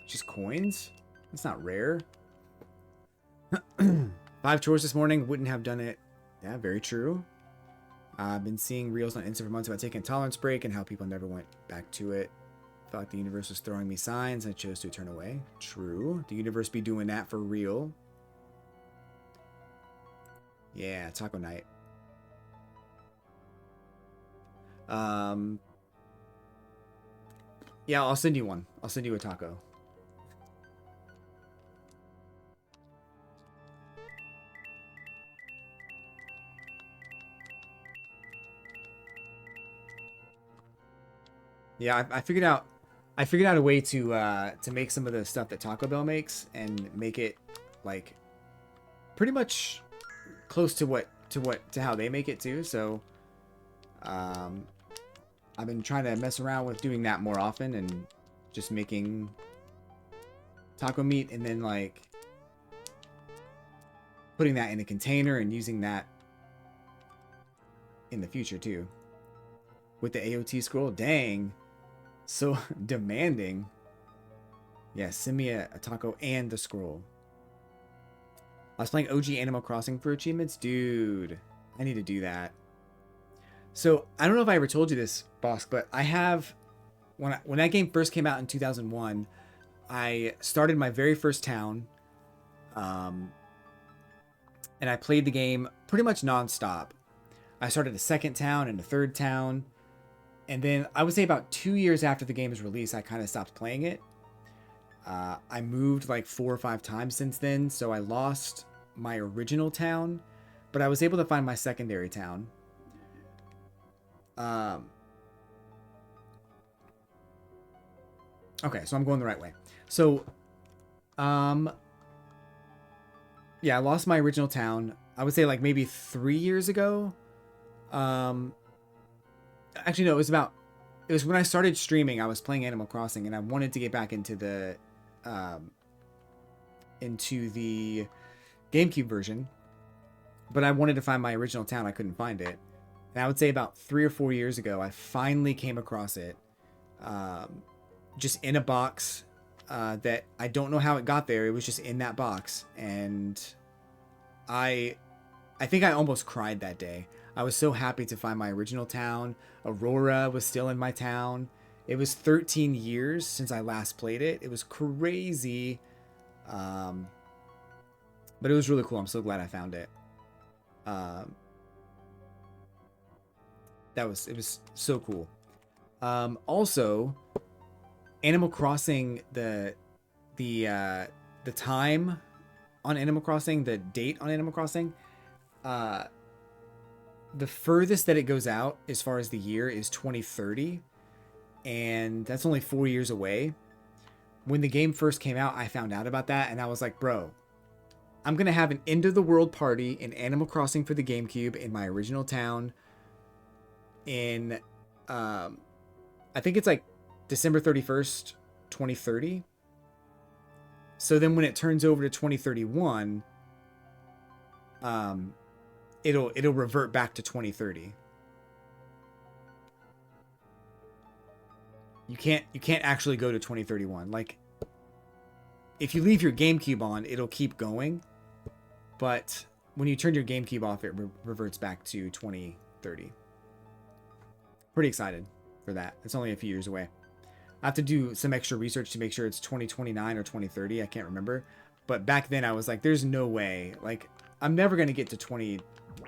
Just coins? That's not rare. 5 chores this morning. Wouldn't have done it. Yeah, very true. I've been seeing reels on Insta for months about taking a tolerance break and how people never went back to it. Felt like the universe was throwing me signs. I chose to turn away. True. The universe be doing that for real. Yeah, taco night. Yeah, I'll send you one. I'll send you a taco. Yeah, I figured out a way to make some of the stuff that Taco Bell makes and make it like pretty much close to how they make it too. So I've been trying to mess around with doing that more often and just making taco meat and then like putting that in a container and using that in the future too. With the AOT scroll, dang. So demanding. Yeah, send me a taco and the scroll. I was playing OG Animal Crossing for achievements. Dude, I need to do that. So, I don't know if I ever told you this, boss, but I have... When that game first came out in 2001, I started my very first town. And I played the game pretty much nonstop. I started a second town and a third town. And then I would say about 2 years after the game was released, I kind of stopped playing it. I moved like 4 or 5 times since then, so I lost my original town, but I was able to find my secondary town. Okay, so I'm going the right way. So, um, yeah, I lost my original town. I would say like maybe 3 years ago. Um, actually, no, it was when I started streaming. I was playing Animal Crossing, and I wanted to get back um, into the GameCube version, but I wanted to find my original town. I couldn't find it, and I would say about 3 or 4 years ago, I finally came across it, um, just in a box. That I don't know how it got there. It was just in that box, and I I think I almost cried that day. I was so happy to find my original town. Aurora was still in my town. It was 13 years since I last played it. It was crazy. Um, but it was really cool. I'm so glad I found it. Um, it was so cool. Also, Animal Crossing the time on Animal Crossing, the date on Animal Crossing, uh, the furthest that it goes out as far as the year is 2030, and that's only 4 years away. When the game first came out, I found out about that, and I was like, bro, I'm gonna have an end of the world party in Animal Crossing for the GameCube in my original town in I think it's like December 31st, 2030. So then when it turns over to 2031, um it'll revert back to 2030. You can't actually go to 2031. Like if you leave your GameCube on, it'll keep going, but when you turn your GameCube off, it reverts back to 2030. Pretty excited for that. It's only a few years away. I have to do some extra research to make sure it's 2029 or 2030. I can't remember. But back then I was like, there's no way. Like, I'm never going to get to 20.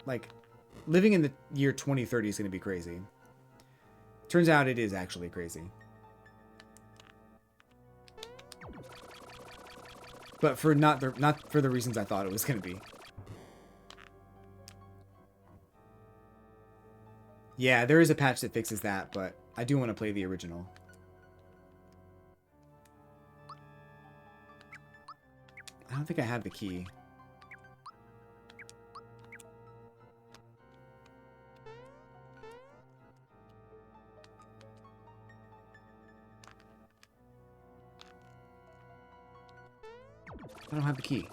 Like, living in the year 2030 is going to be crazy. Turns out it is actually crazy. But for not for the reasons I thought it was going to be. Yeah, there is a patch that fixes that, but I do want to play the original. I don't think I have the key. I don't have the key.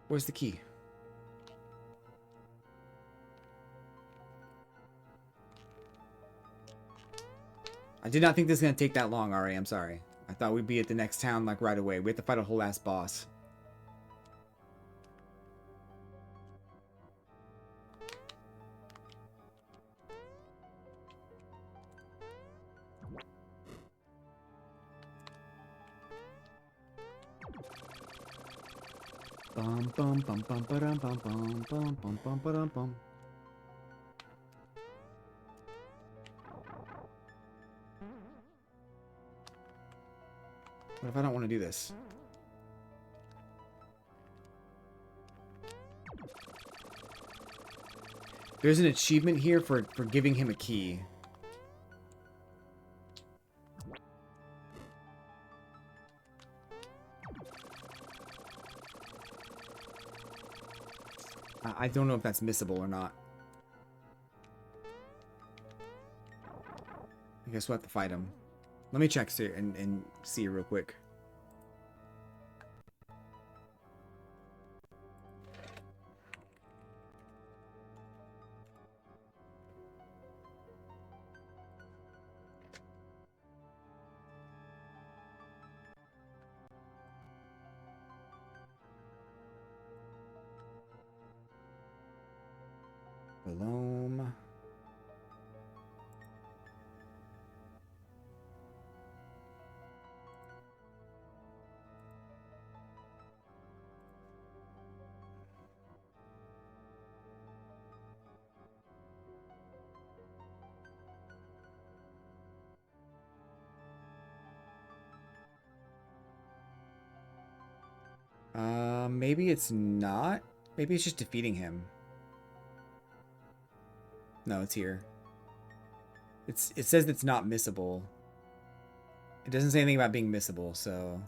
Where's the key? I did not think this was going to take that long, Ari. I'm sorry. I thought we'd be at the next town, like, right away. We have to fight a whole ass boss. Bum bum bum bum ba-dum bum bum bum bum bum ba-dum bum. What if I don't want to do this? There's an achievement here for giving him a key. I don't know if that's missable or not. I guess we'll have to fight him. Let me check and see real quick. Belome. maybe it's not. Maybe it's just defeating him. No, it's here. It says it's not missable. It doesn't say anything about being missable, so...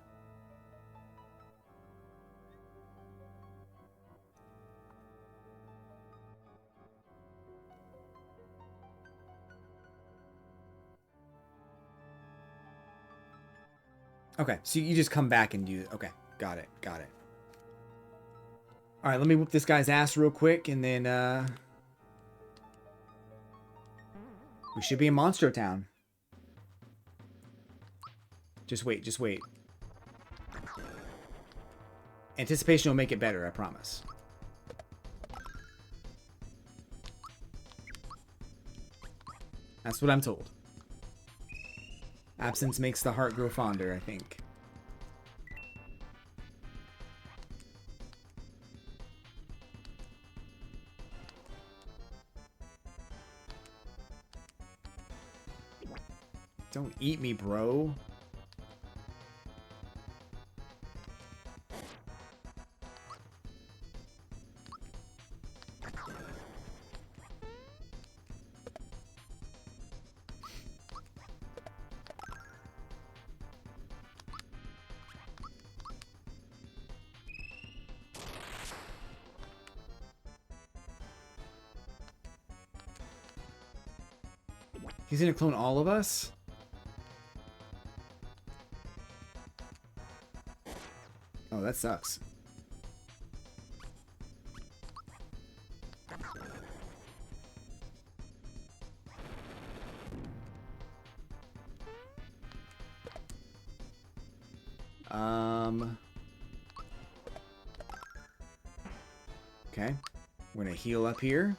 Okay, so you just come back and do... Okay, got it, got it. Alright, let me whoop this guy's ass real quick, and then, we should be in Monster Town. Just wait, just wait. Anticipation will make it better, I promise. That's what I'm told. Absence makes the heart grow fonder, I think. Don't eat me, bro. He's gonna clone all of us? Oh, that sucks. Okay. We're gonna heal up here.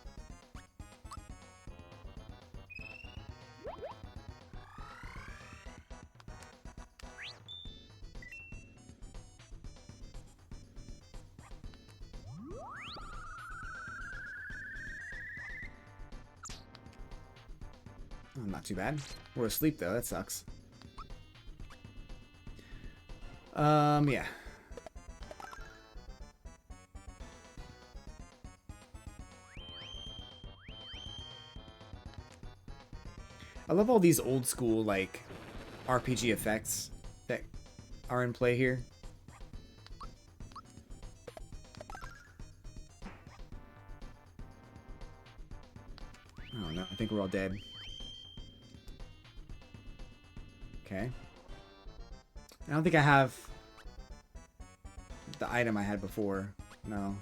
Oh, not too bad. We're asleep though, that sucks. Yeah. I love all these old school, like, RPG effects that are in play here. Oh no, I think we're all dead. Okay. I don't think I have the item I had before. No.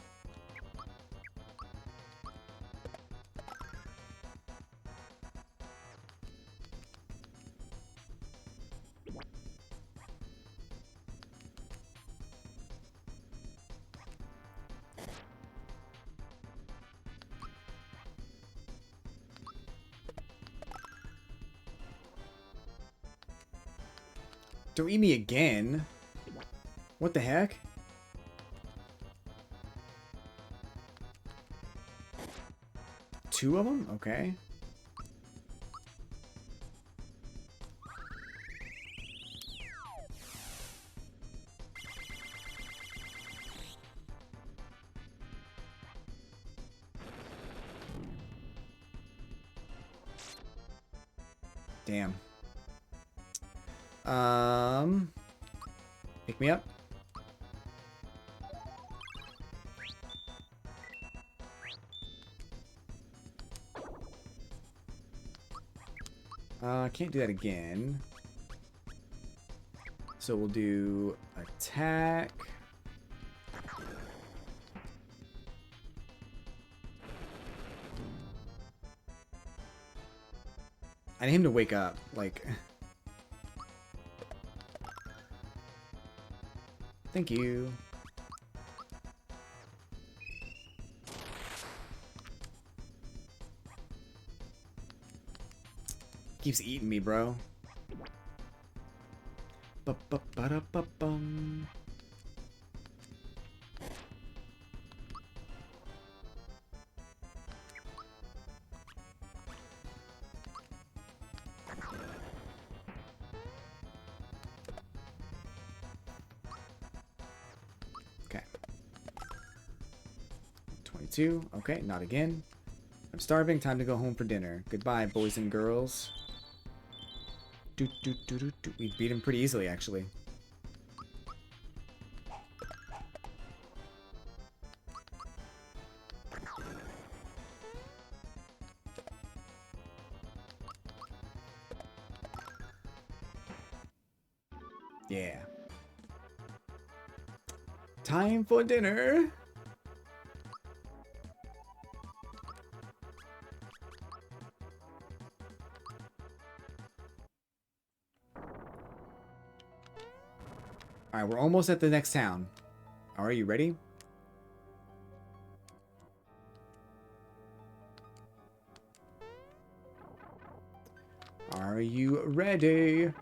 Don't eat me again. What the heck? Two of them? Okay. Damn. Pick me up. I can't do that again. So we'll do attack. I need him to wake up, like... Thank you. Keeps eating me, bro. Ba-ba-ba-da-ba-bum. Okay. 22. Okay, not again. I'm starving. Time to go home for dinner. Goodbye, boys and girls. We beat him pretty easily, actually. Yeah. Time for dinner. Alright, we're almost at the next town. Are you ready? Are you ready?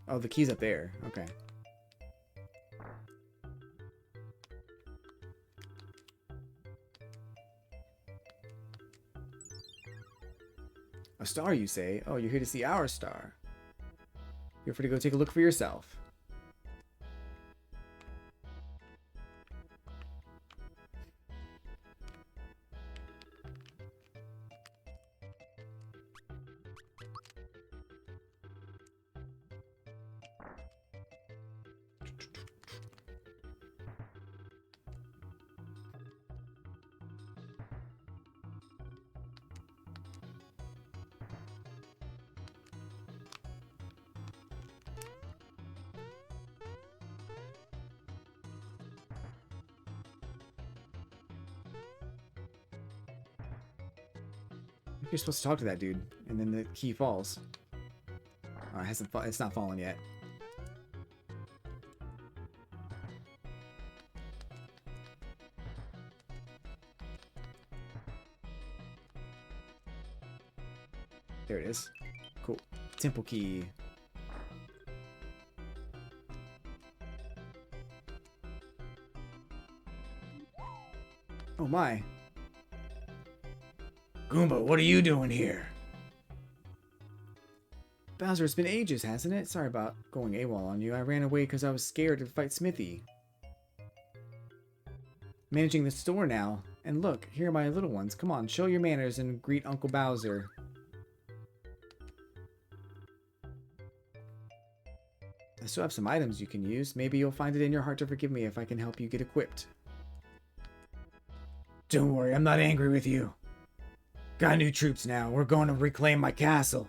Oh, the key's up there. Okay. A star, you say? Oh, you're here to see our star. You're free to go take a look for yourself. You're supposed to talk to that dude, and then the key falls. Oh, it hasn't. It's not fallen yet. There it is. Cool. Temple key. Oh my. Goomba, what are you doing here? Bowser, it's been ages, hasn't it? Sorry about going AWOL on you. I ran away because I was scared to fight Smithy. Managing the store now. And look, here are my little ones. Come on, show your manners and greet Uncle Bowser. I still have some items you can use. Maybe you'll find it in your heart to forgive me if I can help you get equipped. Don't worry, I'm not angry with you. Got new troops now. We're going to reclaim my castle.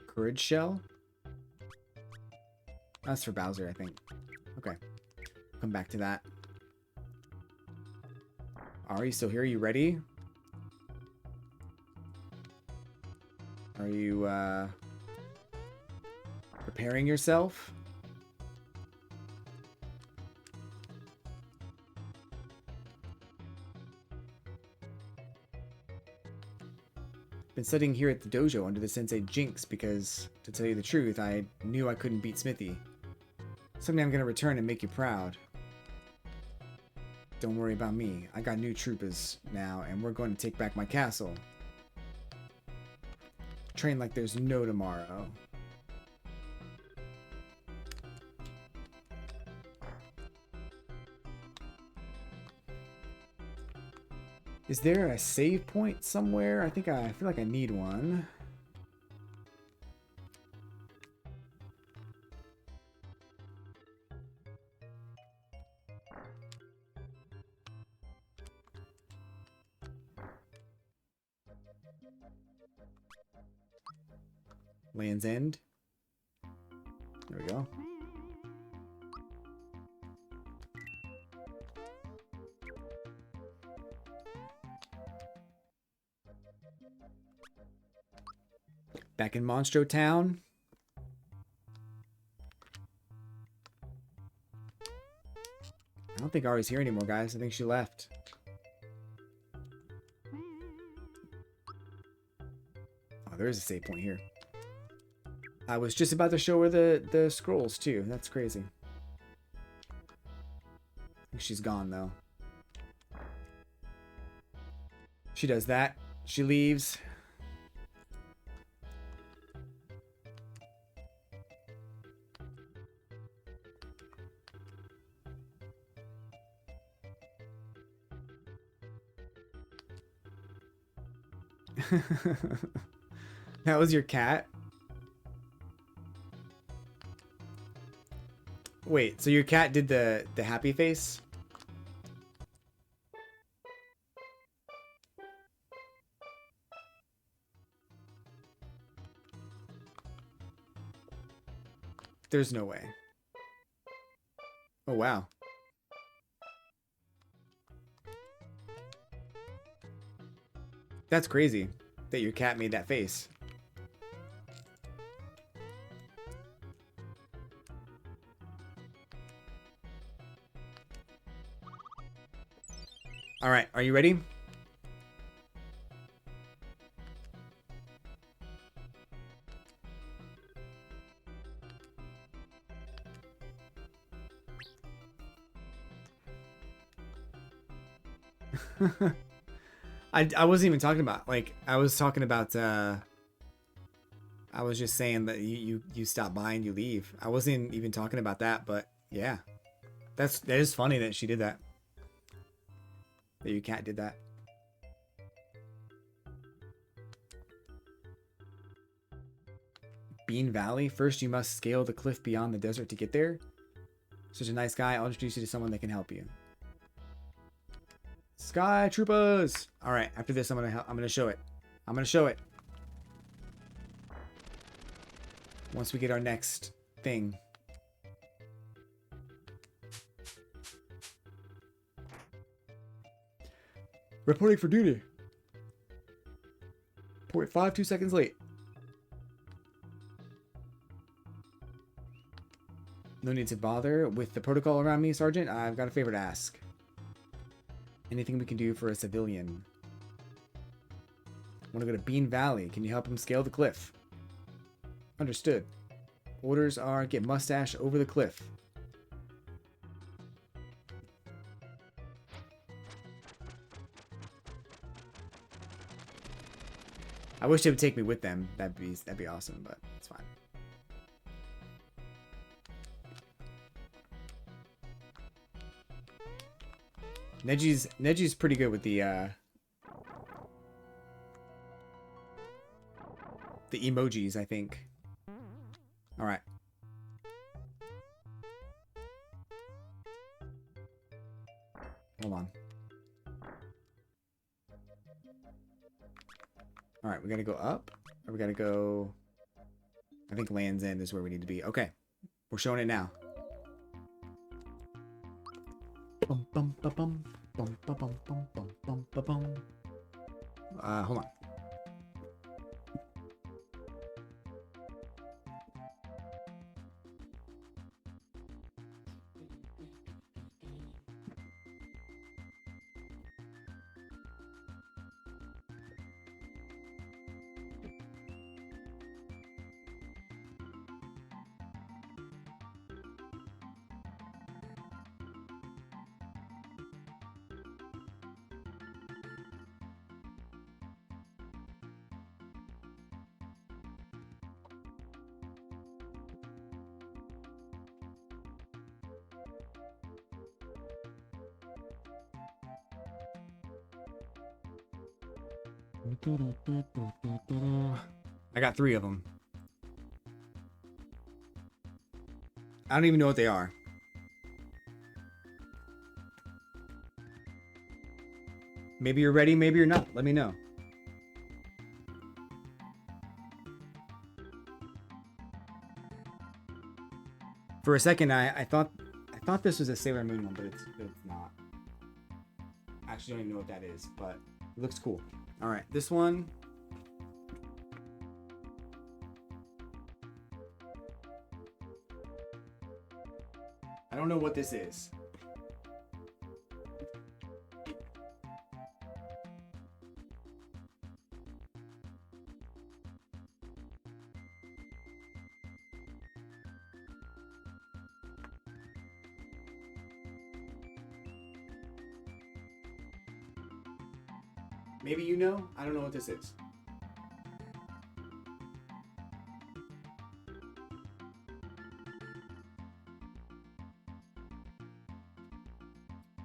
Courage shell? That's for Bowser, I think. Okay. Come back to that. Are you still here? Are you ready? Are you, preparing yourself? Been studying here at the dojo under the sensei Jinx because, to tell you the truth, I knew I couldn't beat Smithy. Someday I'm gonna return and make you proud. Don't worry about me. I got new troopers now, and we're going to take back my castle. Train like there's no tomorrow. Is there a save point somewhere? I feel like I need one. Land's End. There we go. Back in Monstro Town. I don't think Ari's here anymore, guys. I think she left. Oh, there is a save point here. I was just about to show her the scrolls, too. That's crazy. I think she's gone, though. She does that. She leaves. That was your cat? Wait, so your cat did the happy face? There's no way. Oh, wow. That's crazy that your cat made that face. All right, are you ready? I wasn't even talking about, like, I was talking about I was just saying that you stop by and you leave. I wasn't even talking about that, but yeah. That is funny that she did that. That your cat did that. Bean Valley. First, you must scale the cliff beyond the desert to get there. Such a nice guy. I'll introduce you to someone that can help you. Sky Troopers. All right. After this, I'm gonna show it. I'm gonna show it. Once we get our next thing. Reporting for duty. 0.52 seconds late. No need to bother with the protocol around me, Sergeant. I've got a favor to ask. Anything we can do for a civilian? Want to go to Bean Valley. Can you help him scale the cliff? Understood. Orders are get Mustache over the cliff. I wish they would take me with them. That'd be awesome, but it's fine. Neji's pretty good with the emojis, I think. All right. Hold on. All right, we gotta go up, or we gotta go. I think Land's End is where we need to be. Okay, we're showing it now. Bum, bum, ba, bum, bum, ba, bum, bum, bum, bum, ba, bum. Hold on. I got 3 of them. I don't even know what they are. Maybe you're ready, maybe you're not. Let me know. For a second, I thought this was a Sailor Moon one, but it's not. I actually don't even know what that is, but it looks cool. All right, this one. I don't know what this is. Maybe you know? I don't know what this is.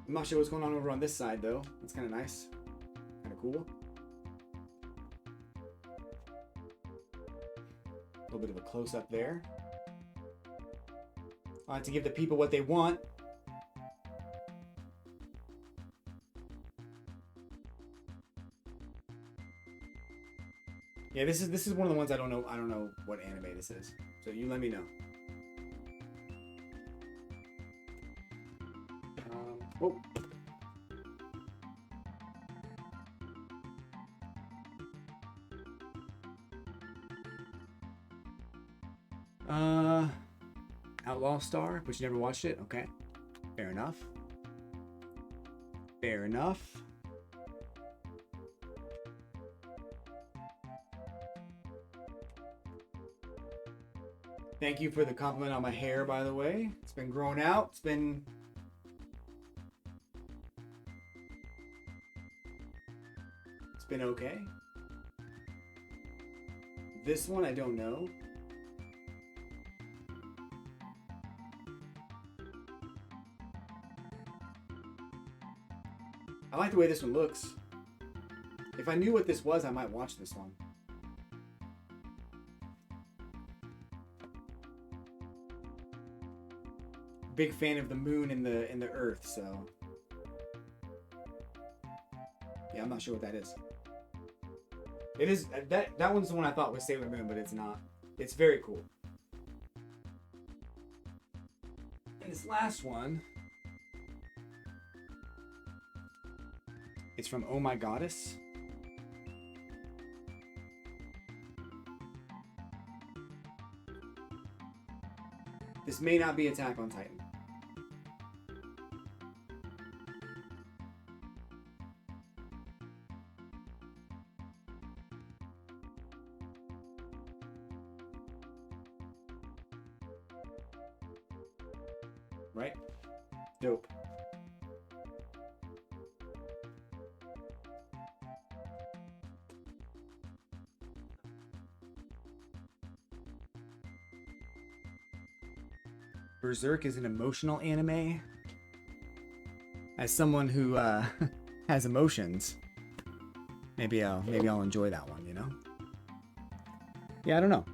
I'm not sure what's going on over on this side, though. It's kind of nice. Kind of cool. A little bit of a close-up there. I like to give the people what they want. Yeah, this is one of the ones I don't know. I don't know what anime this is. So you let me know. Whoa. Outlaw Star, but you never watched it? Okay. Fair enough. Fair enough. Thank you for the compliment on my hair, by the way. It's been growing out. It's been okay. This one I don't know. I like the way this one looks. If I knew what this was, I might watch this one. Big fan of the moon and the earth, so yeah, I'm not sure what that is. It is that one's the one I thought was Sailor Moon, but it's not. It's very cool. And this last one, it's from Oh My Goddess. This may not be Attack on Titan. Right? Dope. Berserk is an emotional anime. As someone who has emotions, maybe I'll enjoy that one, you know? Yeah, I don't know.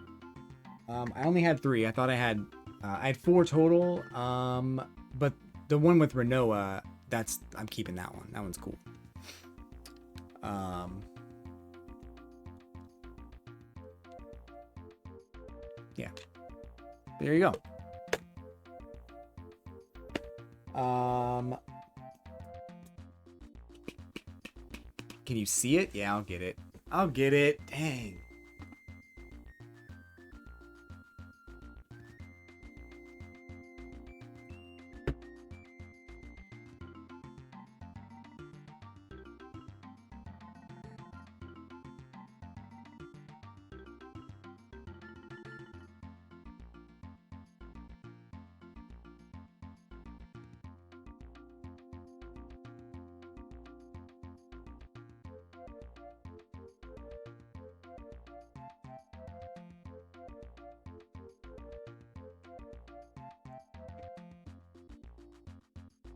I only had 3. I thought I had 4 total. But the one with Renoa, I'm keeping that one. That one's cool. Yeah. There you go. Can you see it? Yeah, I'll get it. I'll get it. Dang.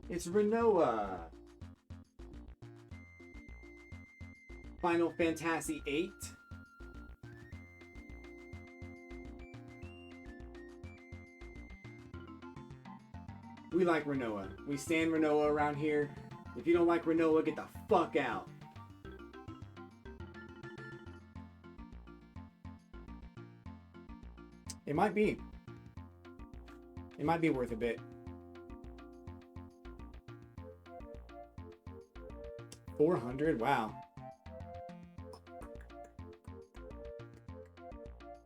It's Renoa. Final Fantasy VIII. We like Renoa. We stand Renoa around here. If you don't like Renoa, get the fuck out. It might be. It might be worth a bit. 400? Wow.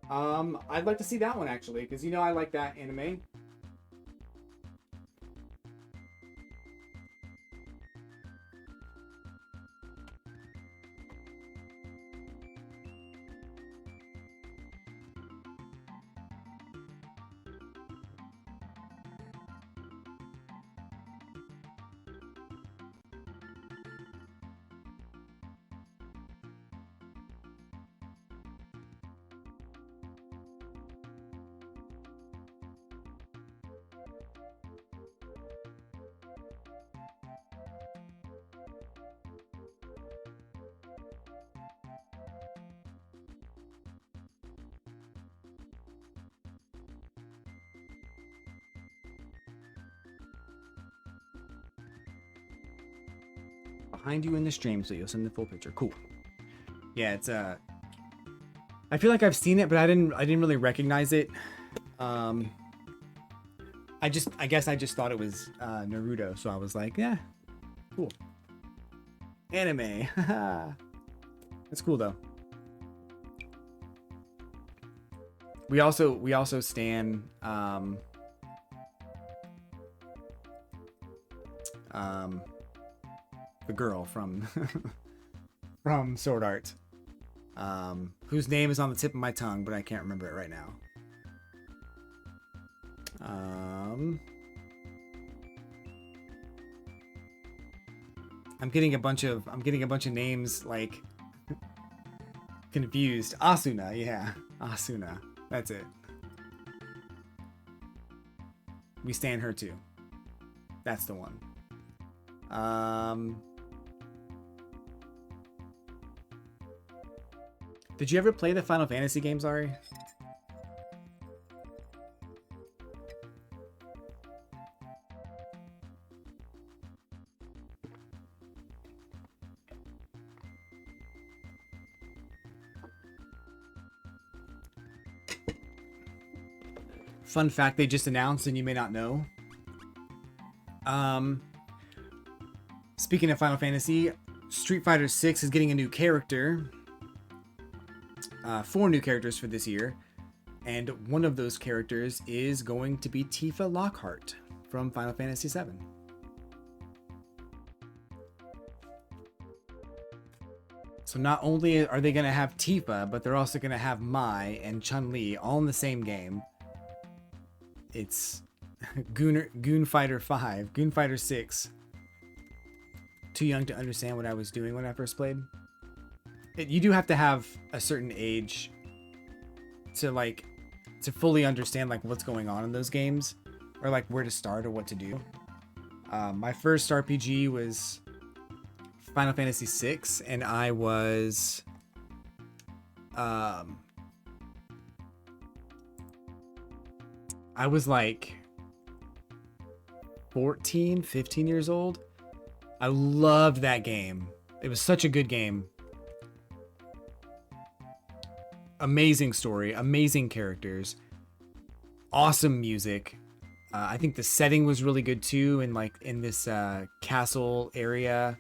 I'd like to see that one actually, because you know I like that anime. behind you in the stream, so you'll send the full picture. Cool. Yeah, it's I feel like I've seen it, but I didn't really recognize it. I guess I just thought it was Naruto, so I was like, yeah, cool. Anime. That's cool though. We also stan the girl from from Sword Art, whose name is on the tip of my tongue, but I can't remember it right now. I'm getting a bunch of names like confused. Asuna, yeah, Asuna. That's it. We stan her too. That's the one. Did you ever play the Final Fantasy games, Ari? Fun fact they just announced and you may not know. Speaking of Final Fantasy, Street Fighter 6 is getting a new character. 4 new characters for this year. And one of those characters is going to be Tifa Lockhart from Final Fantasy 7. So not only are they going to have Tifa, but they're also going to have Mai and Chun-Li all in the same game. It's Goon Fighter 5, Goon Fighter 6. Too young to understand what I was doing when I first played. You do have to have a certain age to fully understand like what's going on in those games, or like where to start or what to do. My first RPG was Final Fantasy VI, and I was like 14, 15 years old. I loved that game. It was such a good game. Amazing story, amazing characters, awesome music. I think the setting was really good too, in like in this castle area.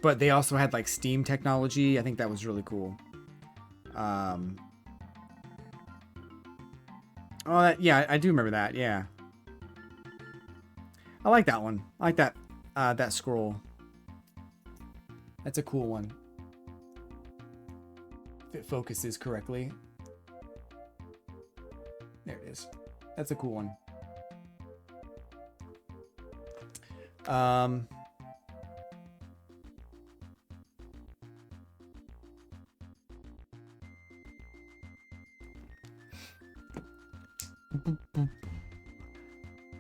But they also had like Steam technology. I think that was really cool. Oh, yeah, I do remember that. Yeah, I like that one. I like that scroll. That's a cool one. If it focuses correctly. There it is. That's a cool one.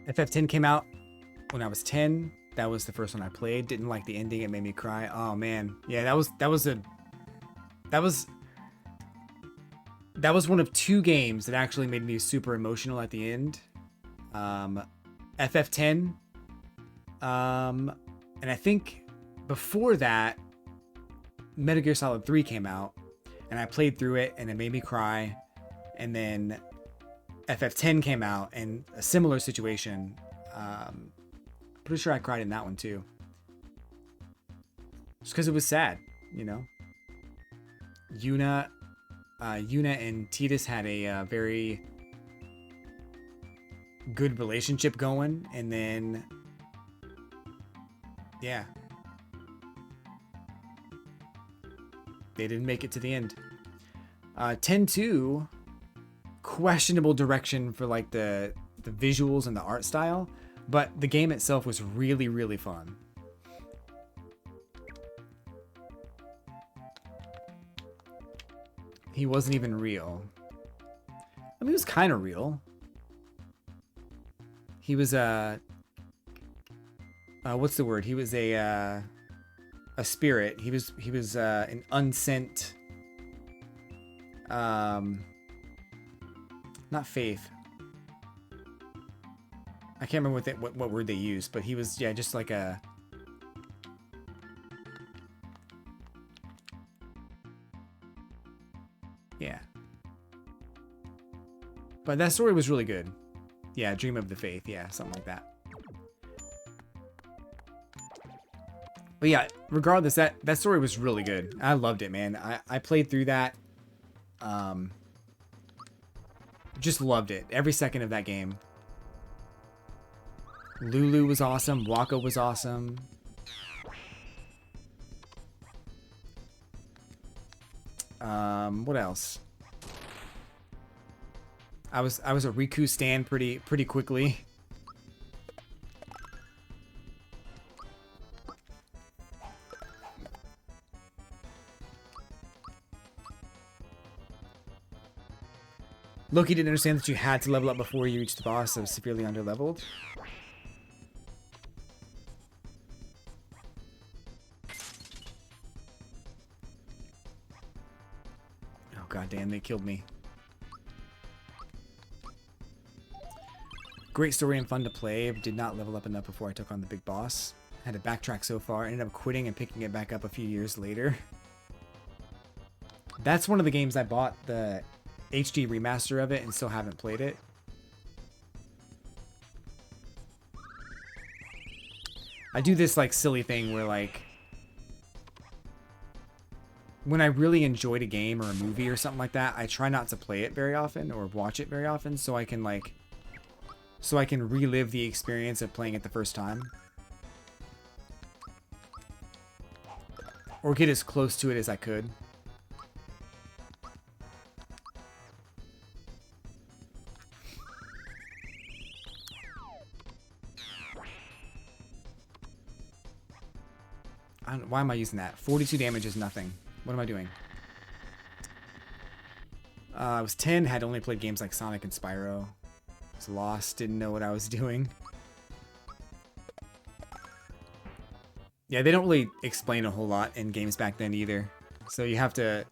FF10 came out when I was 10. That was the first one I played. Didn't like the ending. It made me cry. Oh man. Yeah, that was one of 2 games that actually made me super emotional at the end. FF10. And I think before that, Metal Gear Solid 3 came out, and I played through it, and it made me cry. And then FF10 came out, and a similar situation. Pretty sure I cried in that one too. Just because it was sad, you know. Yuna and Tidus had a very good relationship going, and then yeah, they didn't make it to the end. 10-2, questionable direction for like the visuals and the art style, but the game itself was really, really fun. He wasn't even real. I mean, he was kind of real. He was what's the word? He was a spirit. He was an unsent, not faith. I can't remember what word they used, but he was, yeah, just like a But that story was really good. Yeah, Dream of the Faith. Yeah, something like that. But yeah, regardless, that story was really good. I loved it, man. I played through that. Just loved it. Every second of that game. Lulu was awesome. Waka was awesome. What else? I was a Riku stan pretty quickly. Loki didn't understand that you had to level up before you reached the boss, so severely underleveled. Oh goddamn, they killed me. Great story and fun to play. Did not level up enough before I took on the big boss. Had to backtrack so far. Ended up quitting and picking it back up a few years later. That's one of the games I bought the HD remaster of it and still haven't played it. I do this like silly thing where like when I really enjoyed a game or a movie or something like that, I try not to play it very often or watch it very often so I can relive the experience of playing it the first time. Or get as close to it as I could. Why am I using that? 42 damage is nothing. What am I doing? I was 10, had only played games like Sonic and Spyro. Was lost, didn't know what I was doing. Yeah, they don't really explain a whole lot in games back then either. So you have to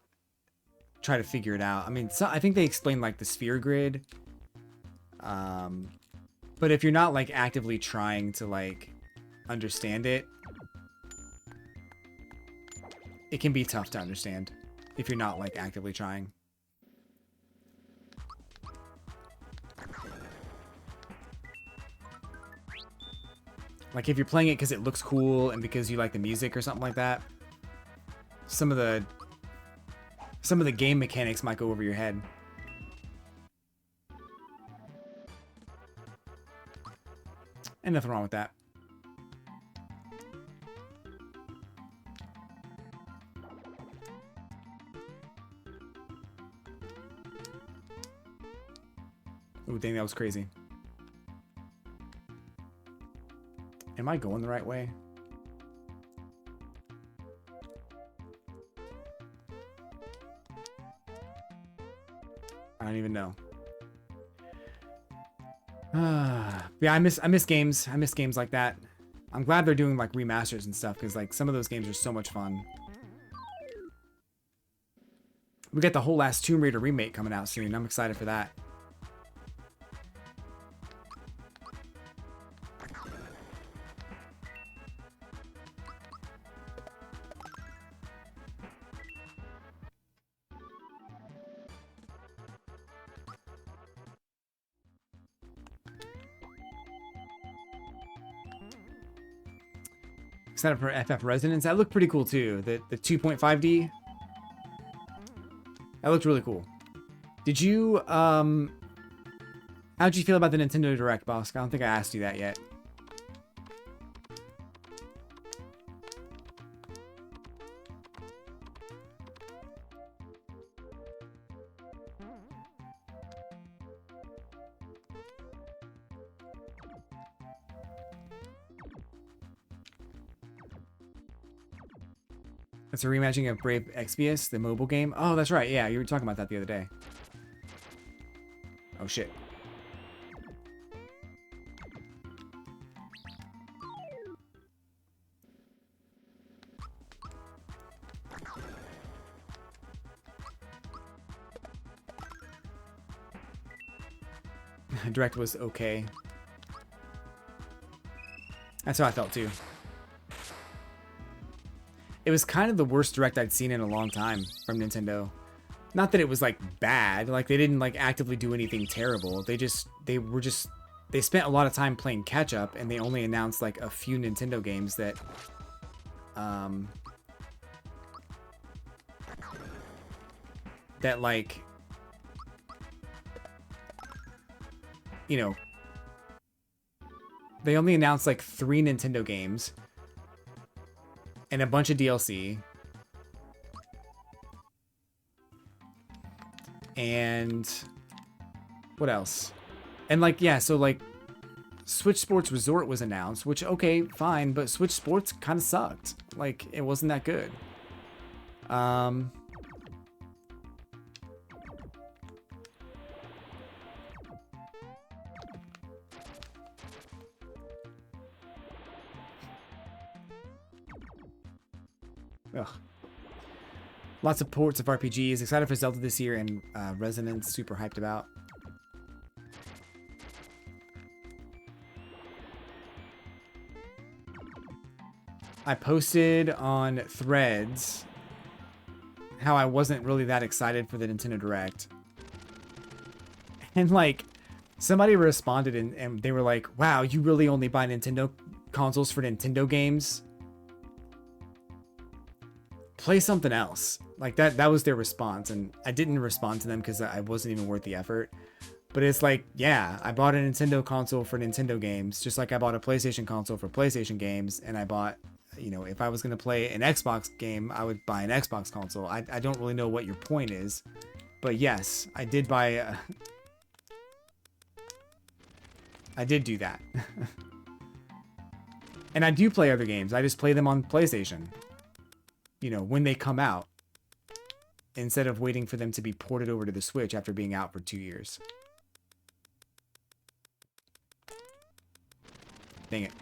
try to figure it out. I mean, I think they explain like the sphere grid. But if you're not like actively trying to like understand it, it can be tough to understand if you're not like actively trying. Like if you're playing it because it looks cool and because you like the music or something like that, some of the game mechanics might go over your head. And nothing wrong with that. Ooh, dang, that was crazy. Am I going the right way? I don't even know. Yeah, I miss games. I miss games like that. I'm glad they're doing like remasters and stuff because like some of those games are so much fun. We got the whole last Tomb Raider remake coming out soon. I'm excited for that. Excited for FF Resonance. That looked pretty cool too. The 2.5D. That looked really cool. Did you how'd you feel about the Nintendo Direct, boss? I don't think I asked you that yet. It's a reimagining of Brave Exvius, the mobile game. Oh, that's right. Yeah, you were talking about that the other day. Oh, shit. Direct was okay. That's how I felt too. It was kind of the worst Direct I'd seen in a long time from Nintendo. Not that it was like bad, like they didn't like actively do anything terrible. They spent a lot of time playing catch up, and they only announced like a few Nintendo games that that like, you know, they only announced like 3 Nintendo games and a bunch of DLC. And what else? And like, yeah, so like Switch Sports Resort was announced, which, okay, fine, but Switch Sports kind of sucked. Like, it wasn't that good. Ugh. Lots of ports of RPGs. Excited for Zelda this year, and Resonance, super hyped about. I posted on Threads how I wasn't really that excited for the Nintendo Direct. And like, somebody responded and they were like, wow, you really only buy Nintendo consoles for Nintendo games? Play something else. Like that was their response, and I didn't respond to them because I wasn't even worth the effort. But it's like, yeah, I bought a Nintendo console for Nintendo games, just like I bought a PlayStation console for PlayStation games, and I bought, you know, if I was going to play an Xbox game, I would buy an Xbox console. I don't really know what your point is, but yes, I did buy I did do that. And I do play other games. I just play them on PlayStation, you know, when they come out, instead of waiting for them to be ported over to the Switch after being out for 2 years. Dang it.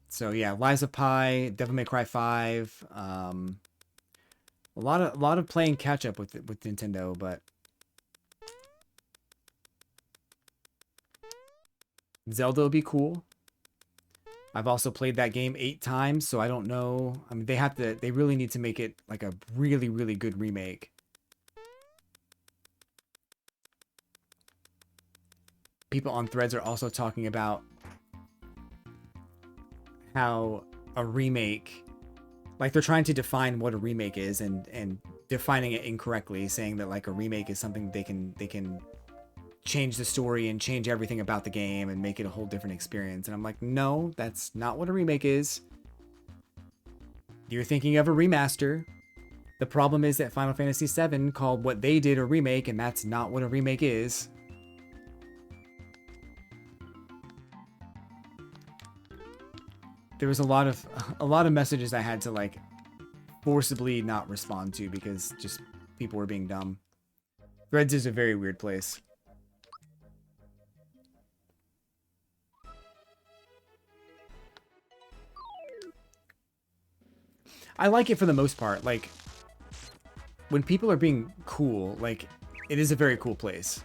So yeah, Lies of Pi, Devil May Cry 5, a lot of playing catch up with Nintendo, but Zelda will be cool. I've also played that game 8 times, so I don't know. I mean, they really need to make it like a really, really good remake. People on Threads are also talking about how a remake, like they're trying to define what a remake is and defining it incorrectly, saying that like a remake is something they can change the story and change everything about the game and make it a whole different experience. And I'm like, no, that's not what a remake is. You're thinking of a remaster. The problem is that Final Fantasy VII called what they did a remake, and that's not what a remake is. There was a lot of messages I had to like forcibly not respond to because just people were being dumb. Threads is a very weird place. I like it for the most part. Like, when people are being cool, like, it is a very cool place.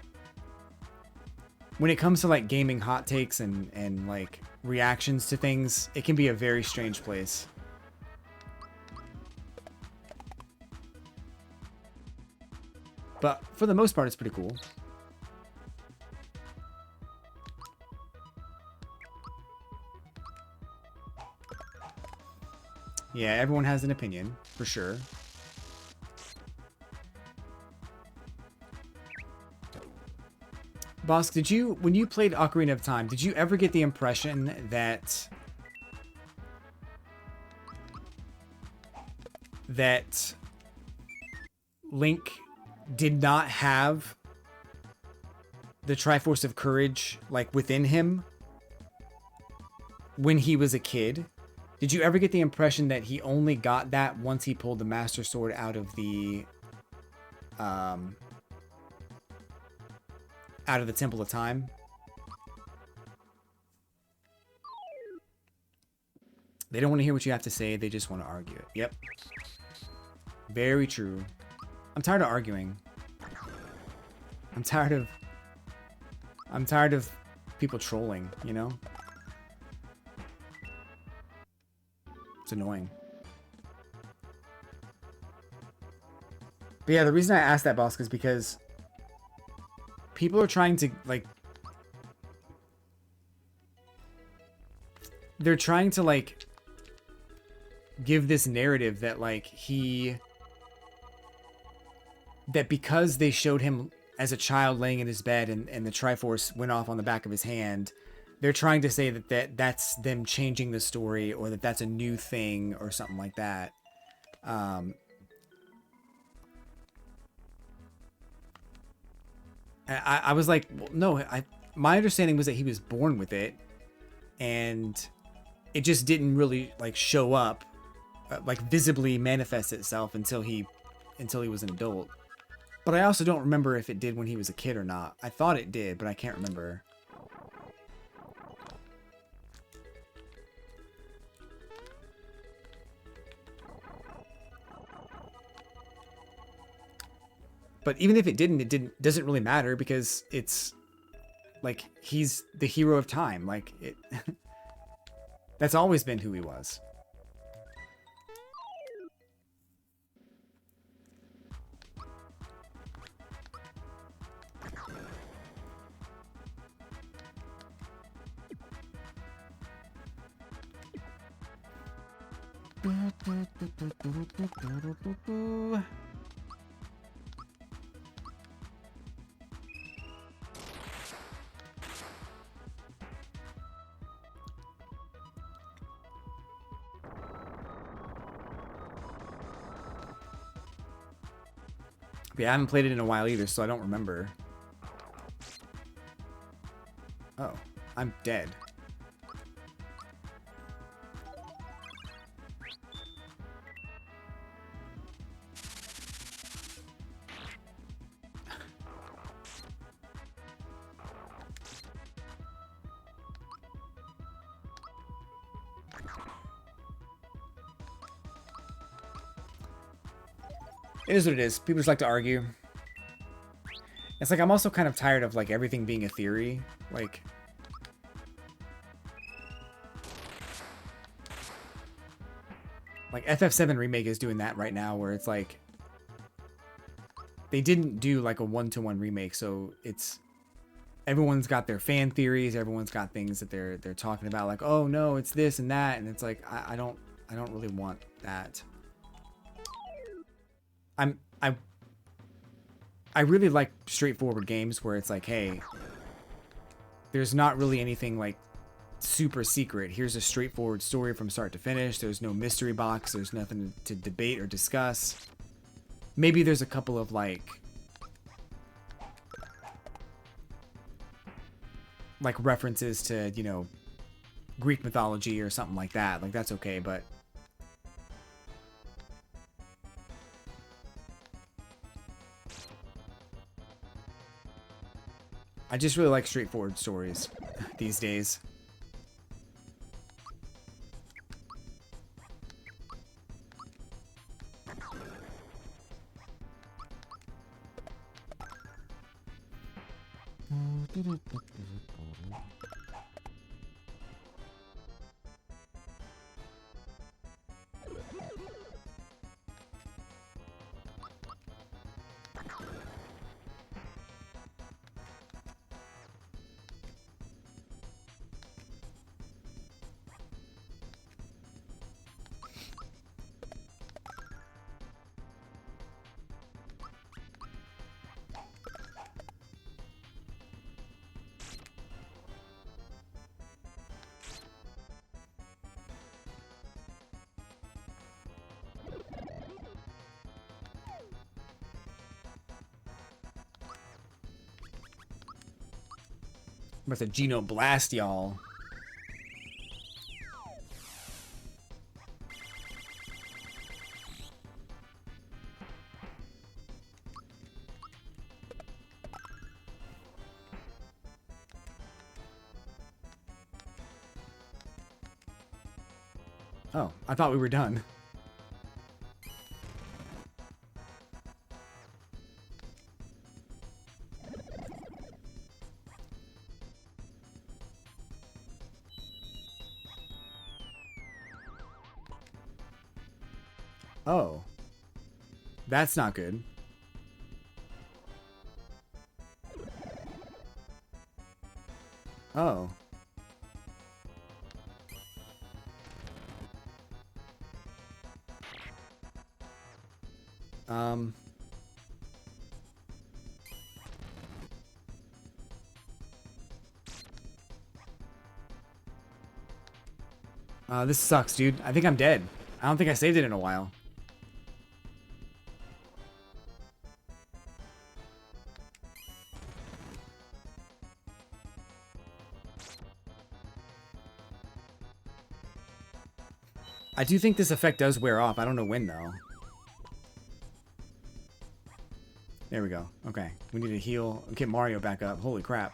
When it comes to like gaming hot takes and like reactions to things, it can be a very strange place. But for the most part, it's pretty cool. Yeah, everyone has an opinion, for sure. Bosk, when you played Ocarina of Time, did you ever get the impression that Link did not have the Triforce of Courage, like, within him when he was a kid? Did you ever get the impression that he only got that once he pulled the Master Sword out of the Temple of Time? They don't want to hear what you have to say. They just want to argue it. Yep. Very true. I'm tired of arguing. I'm tired of people trolling, you know? It's annoying. But yeah, the reason I asked that, boss, is because people are trying to, like, they're trying to, like, give this narrative that, like, that because they showed him as a child laying in his bed and the Triforce went off on the back of his hand, they're trying to say that's them changing the story, or that's a new thing or something like that. I was like, well, no, my understanding was that he was born with it, and it just didn't really like show up, like visibly manifest itself until he was an adult. But I also don't remember if it did when he was a kid or not. I thought it did, but I can't remember. But even if it doesn't really matter, because it's like he's the hero of time. Like it that's always been who he was. Yeah, I haven't played it in a while either, so I don't remember. Oh, I'm dead. It is what it is. People just like to argue. It's like I'm also kind of tired of like everything being a theory. Like FF7 Remake is doing that right now, where it's like they didn't do like a one-to-one remake, so it's everyone's got their fan theories, everyone's got things that they're talking about, like, oh no, it's this and that, and it's like I don't really want that. I really like straightforward games where it's like, hey, there's not really anything like super secret. Here's a straightforward story from start to finish. There's no mystery box. There's nothing to debate or discuss. Maybe there's a couple of like references to, you know, Greek mythology or something like that. Like that's okay, but I just really like straightforward stories these days. I'm about to Geno blast y'all. Oh, I thought we were done. Oh. That's not good. Oh. Um. This sucks, dude. I think I'm dead. I don't think I saved it in a while. I do think this effect does wear off. I don't know when, though. There we go. Okay. We need to heal. Get Mario back up. Holy crap.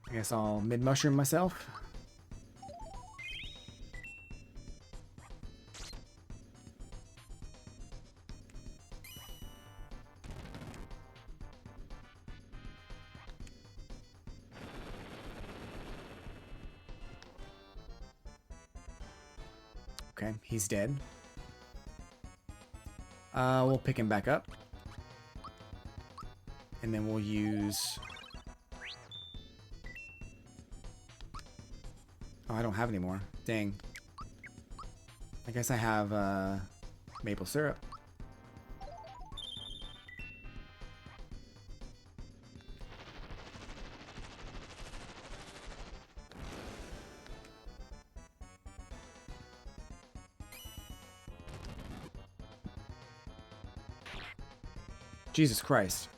I guess I'll mid-mushroom myself. Okay, he's dead. We'll pick him back up. And then we'll use... Oh, I don't have any more. Dang. I guess I have, maple syrup. Jesus Christ.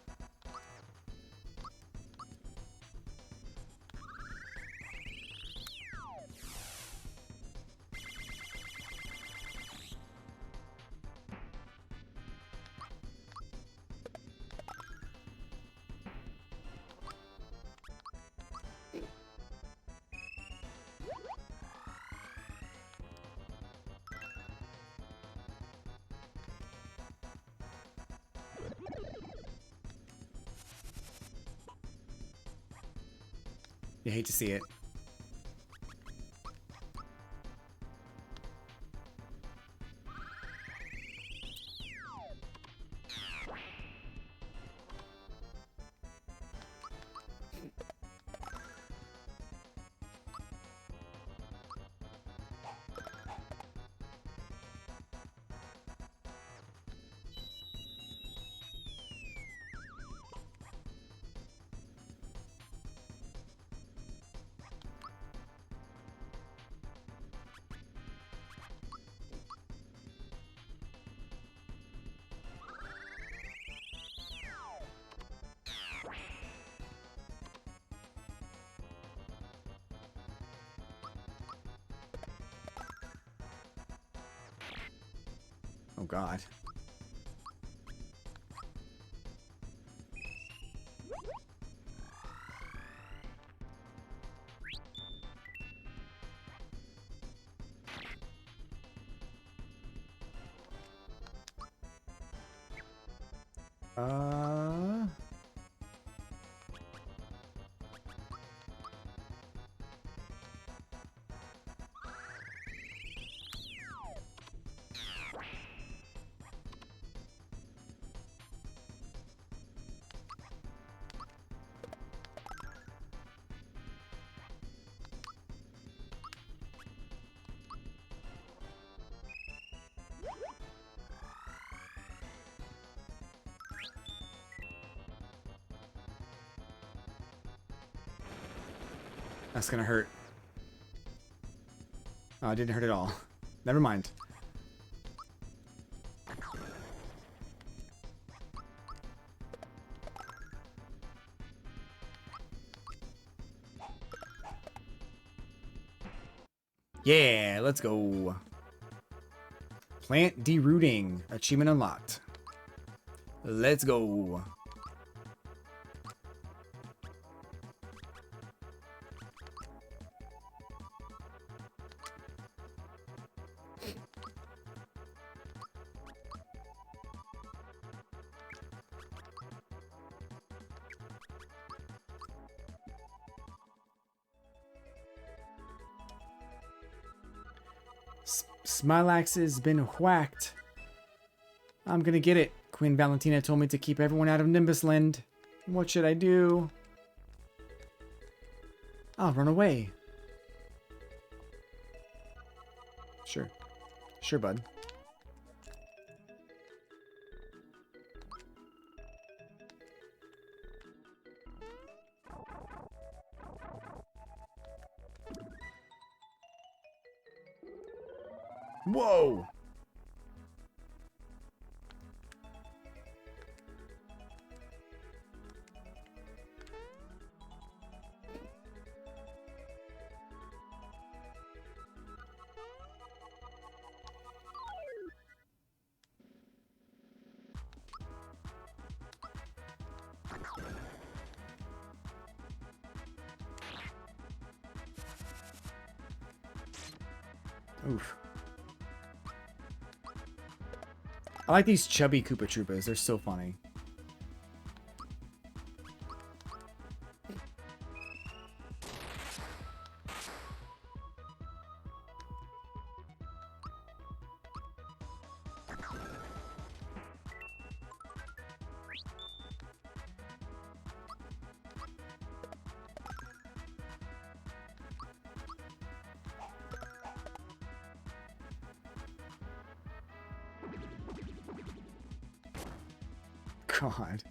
You hate to see it. Oh, God. Uh... That's gonna hurt. Oh, it didn't hurt at all. Never mind. Yeah, let's go. Plant derooting. Achievement unlocked. Let's go. Smilax has been whacked. I'm gonna get it. Queen Valentina told me to keep everyone out of Nimbusland. What should I do? I'll run away. Sure. Sure, bud. Whoa! Oof. I like these chubby Koopa Troopas. They're so funny. God.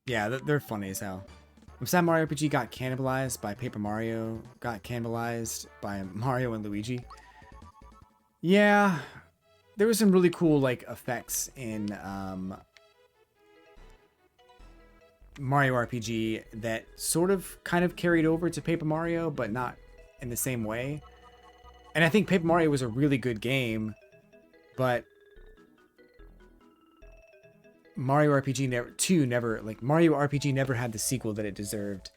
Yeah, they're funny as hell. I'm sad Mario RPG got cannibalized by Paper Mario, got cannibalized by Mario and Luigi. Yeah, there was some really cool like effects in Mario RPG that sort of kind of carried over to Paper Mario, but not in the same way. And I think Paper Mario was a really good game, but Mario RPG Mario RPG never had the sequel that it deserved.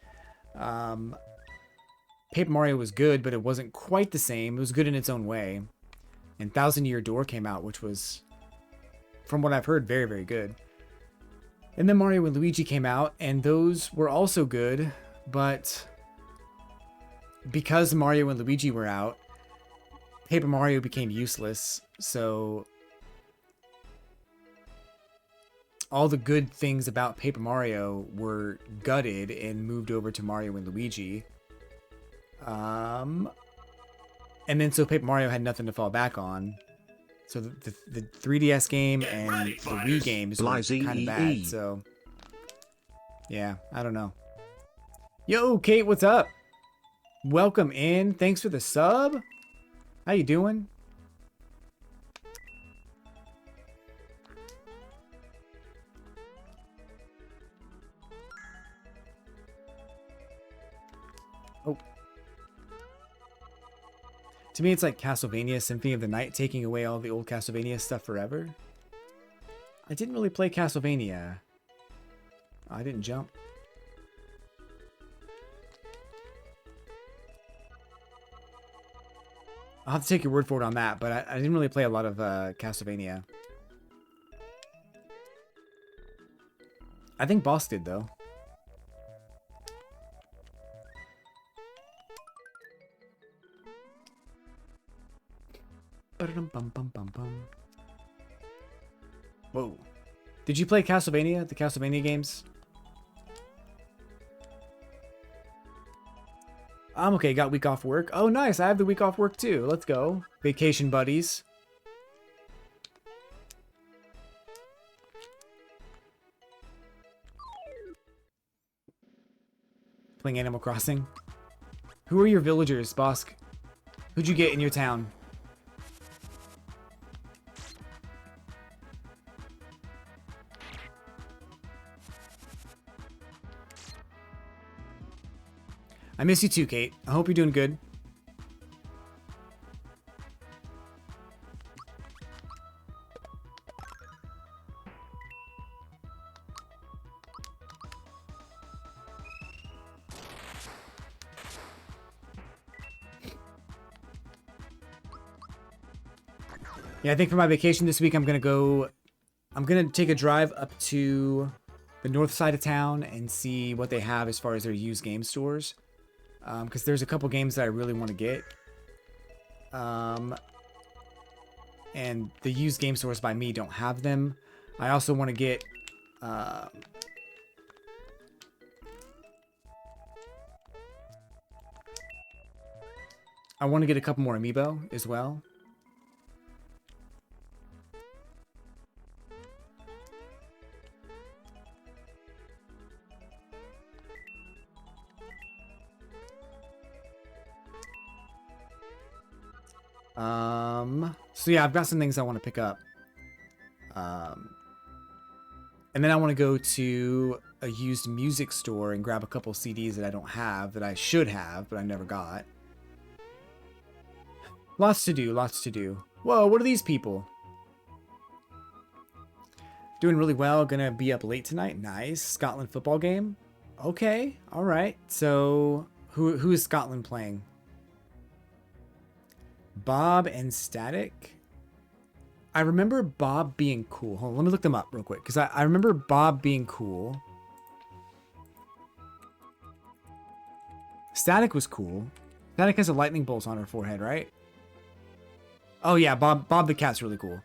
Paper Mario was good, but it wasn't quite the same. It was good in its own way. And Thousand Year Door came out, which was, from what I've heard, very, very good. And then Mario and Luigi came out, and those were also good, but because Mario and Luigi were out, Paper Mario became useless, so all the good things about Paper Mario were gutted and moved over to Mario and Luigi. And then so Paper Mario had nothing to fall back on. So the 3DS game and the Wii games were kind of bad, so yeah, I don't know. Yo, Kate, what's up? Welcome in. Thanks for the sub. How you doing? Oh. To me, it's like Castlevania Symphony of the Night taking away all the old Castlevania stuff forever. I didn't really play Castlevania. I didn't jump. I'll have to take your word for it on that, but I didn't really play a lot of Castlevania. I think Boss did, though. Whoa. Did you play Castlevania? The Castlevania games? I'm okay, got week off work. Oh, nice. I have the week off work too. Let's go. Vacation buddies. Playing Animal Crossing. Who are your villagers, Bosk? Who'd you get in your town? I miss you too, Kate. I hope you're doing good. Yeah, I think for my vacation this week, I'm going to take a drive up to the north side of town and see what they have as far as their used game stores. because there's a couple games that I really want to get. And the used game stores by me don't have them. I also want to get I want to get a couple more amiibo as well. So yeah, I've got some things I want to pick up. And then I want to go to a used music store and grab a couple CDs that I don't have, that I should have, but I never got. Lots to do, lots to do. Whoa, what are these people? Doing really well, gonna be up late tonight. Nice. Scotland football game. Okay, alright. So, who is Scotland playing? Bob and Static? I remember Bob being cool. Hold on, let me look them up real quick, because I remember Bob being cool. Static was cool. Static has a lightning bolt on her forehead, right? Oh yeah, Bob the cat's really cool.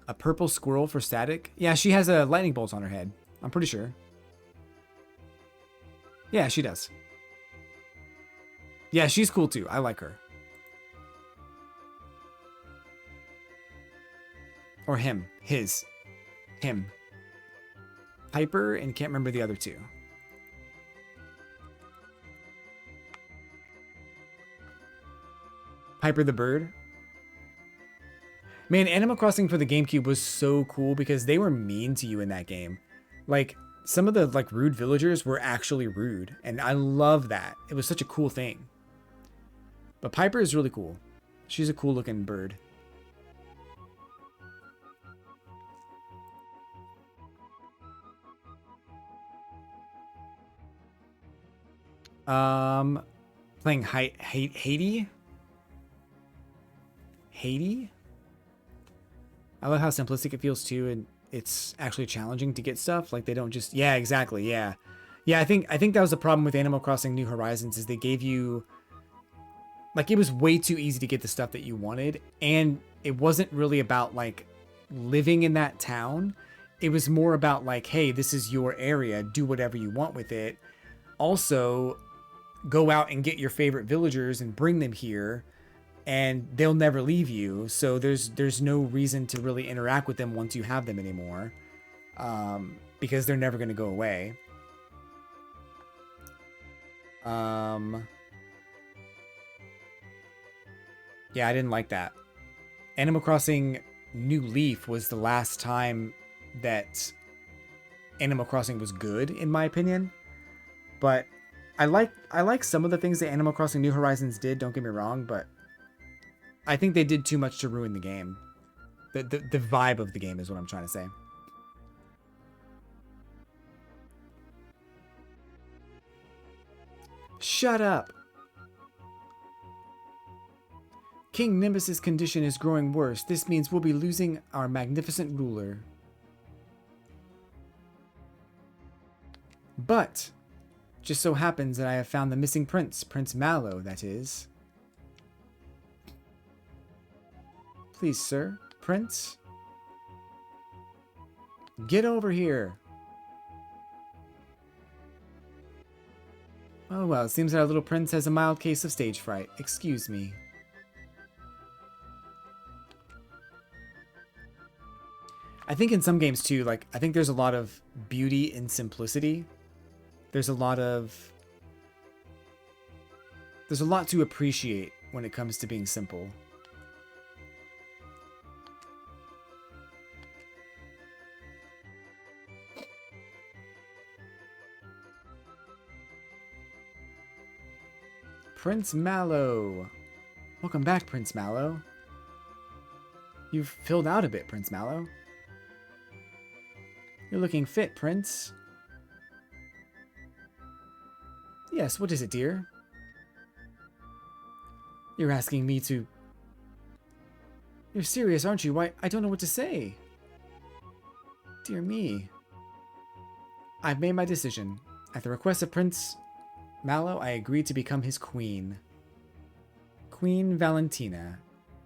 A purple squirrel for Static? Yeah, she has a lightning bolt on her head. I'm pretty sure. Yeah, she does. Yeah, she's cool too. I like her. Or him. His. Him. Piper, and can't remember the other two. Piper the bird. Man, Animal Crossing for the GameCube was so cool because they were mean to you in that game. Like, some of the rude villagers were actually rude, and I love that. It was such a cool thing. But Piper is really cool. She's a cool looking bird. Playing Haiti? Haiti? I love how simplistic it feels too, and it's actually challenging to get stuff. Like, they don't just... Yeah, exactly, yeah. Yeah, I think that was the problem with Animal Crossing New Horizons, is they gave you... Like, it was way too easy to get the stuff that you wanted, and it wasn't really about, like, living in that town. It was more about, like, hey, this is your area, do whatever you want with it. Also, go out and get your favorite villagers and bring them here, and they'll never leave you, so there's no reason to really interact with them once you have them anymore, because they're never going to go away. Yeah, I didn't like that. Animal Crossing New Leaf was the last time that Animal Crossing was good, in my opinion. But I like some of the things that Animal Crossing New Horizons did, don't get me wrong, but I think they did too much to ruin the game. The vibe of the game is what I'm trying to say. Shut up! King Nimbus's condition is growing worse. This means we'll be losing our magnificent ruler. But, just so happens that I have found the missing prince. Prince Mallow, that is. Please, sir. Prince? Get over here. Oh well, it seems that our little prince has a mild case of stage fright. Excuse me. I think in some games too, like, I think there's a lot of beauty in simplicity. There's a lot to appreciate when it comes to being simple. Prince Mallow. Welcome back, Prince Mallow. You've filled out a bit, Prince Mallow. You're looking fit, Prince. Yes, what is it, dear? You're asking me to... You're serious, aren't you? Why, I don't know what to say. Dear me. I've made my decision. At the request of Prince Mallow, I agreed to become his queen. Queen Valentina.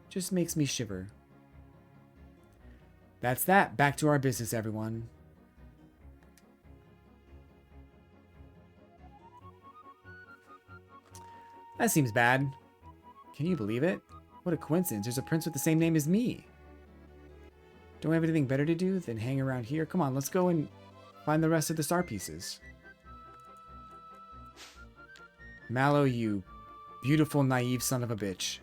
Just makes me shiver. That's that. Back to our business, everyone. That seems bad. Can you believe it? What a coincidence. There's a prince with the same name as me. Don't we have anything better to do than hang around here? Come on, let's go and find the rest of the star pieces. Mallow, you beautiful, naive son of a bitch.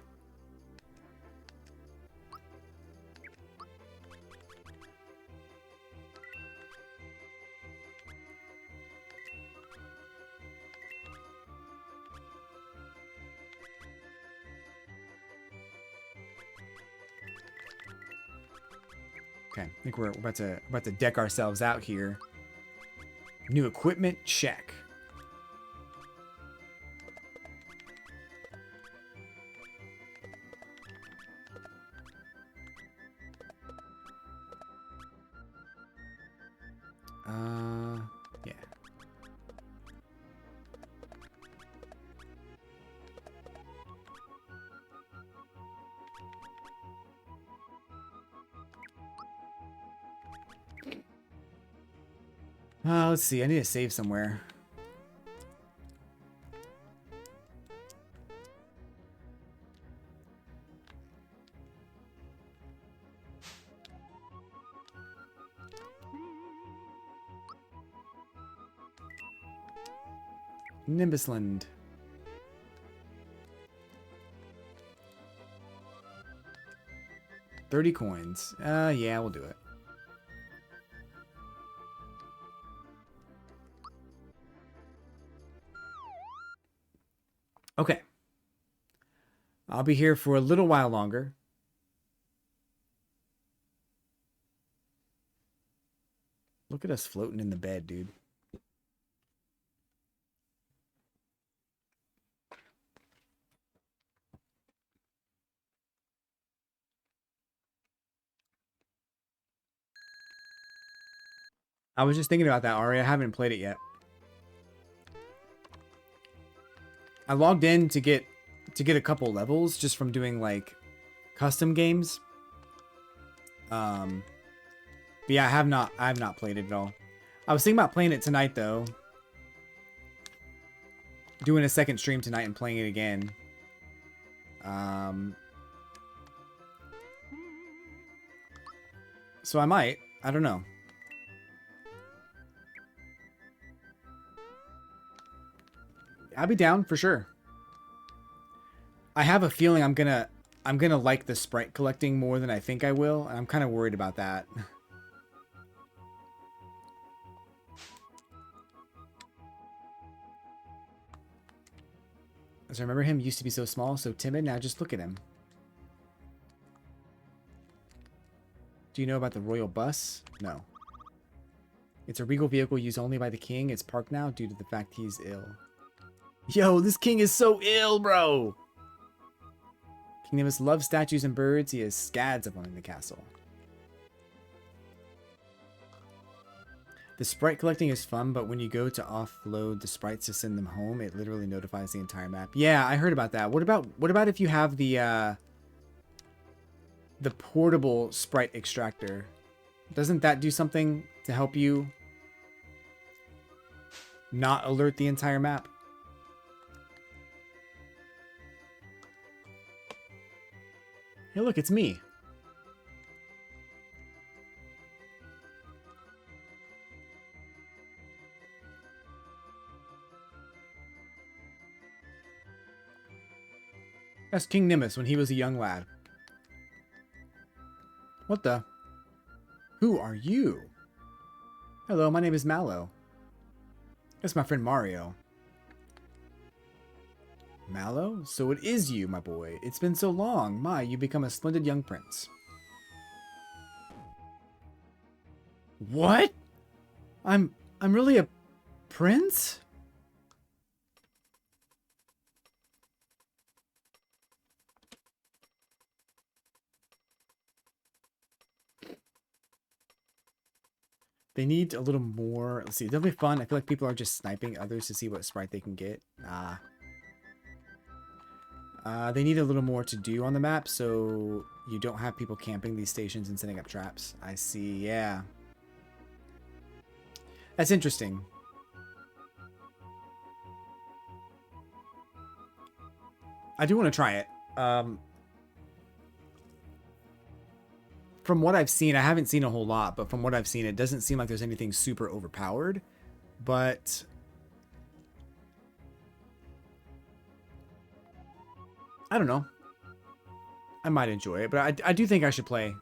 Okay, I think we're about to deck ourselves out here. New equipment, check. Yeah. Let's see. I need to save somewhere. Nimbusland. $30 coins. Yeah, we'll do it. Okay. I'll be here for a little while longer. Look at us floating in the bed, dude. I was just thinking about that, Ari. I haven't played it yet. I logged in to get a couple levels just from doing like custom games. But yeah, I have not played it at all. I was thinking about playing it tonight though. Doing a second stream tonight and playing it again. So I might. I don't know. I'll be down for sure. I have a feeling I'm gonna like the sprite collecting more than I think I will, and I'm kind of worried about that. As I remember him used to be so small, so timid. Now just look at him. Do you know about the royal bus? No. It's a regal vehicle used only by the king. It's parked now due to the fact he's ill. Yo, this king is so ill, bro! King Nimbus loves statues and birds. He has scads of them in the castle. The sprite collecting is fun, but when you go to offload the sprites to send them home, it literally notifies the entire map. Yeah, I heard about that. What about if you have the portable sprite extractor? Doesn't that do something to help you not alert the entire map? Hey, look, it's me. That's King Nimbus when he was a young lad. What the? Who are you? Hello, my name is Mallow. That's my friend Mario. Mallow? So it is you, my boy. It's been so long. My, you become a splendid young prince. What? I'm really a prince? They need a little more. Let's see. Definitely fun. I feel like people are just sniping others to see what sprite they can get. They need a little more to do on the map, so you don't have people camping these stations and setting up traps. I see. Yeah. That's interesting. I do want to try it. From what I've seen, I haven't seen a whole lot, but from what I've seen, it doesn't seem like there's anything super overpowered. But I don't know. I might enjoy it, but I do think I should play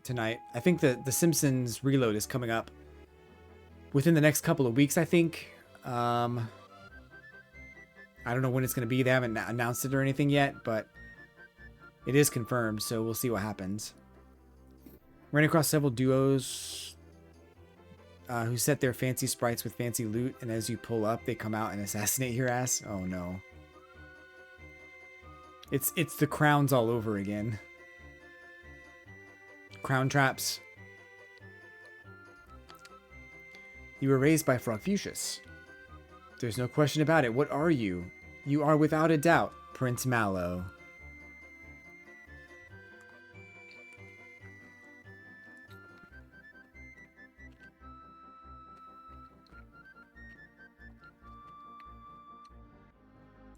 tonight. I think the Simpsons Reload is coming up within the next couple of weeks, I think. I don't know when it's going to be. They haven't announced it or anything yet, but it is confirmed, so we'll see what happens. Ran across several duos who set their fancy sprites with fancy loot, and as you pull up, they come out and assassinate your ass. Oh no. It's the crowns all over again. Crown traps. You were raised by Frogfucius. There's no question about it. What are you? You are without a doubt Prince Mallow.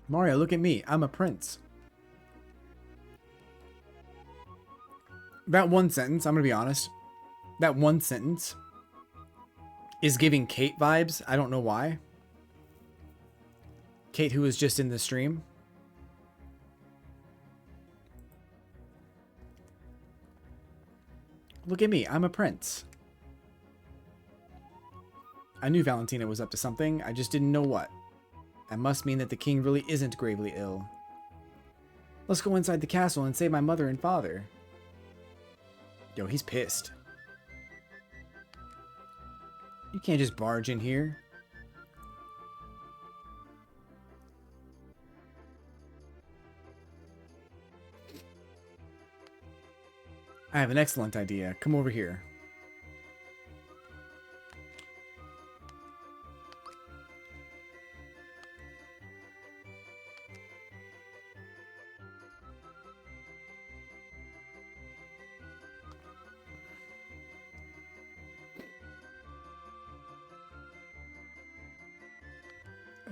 Mario, look at me. I'm a prince. That one sentence, I'm going to be honest. That one sentence is giving Kate vibes. I don't know why. Kate, who was just in the stream. Look at me. I'm a prince. I knew Valentina was up to something. I just didn't know what. That must mean that the king really isn't gravely ill. Let's go inside the castle and save my mother and father. Yo, he's pissed. You can't just barge in here. I have an excellent idea. Come over here.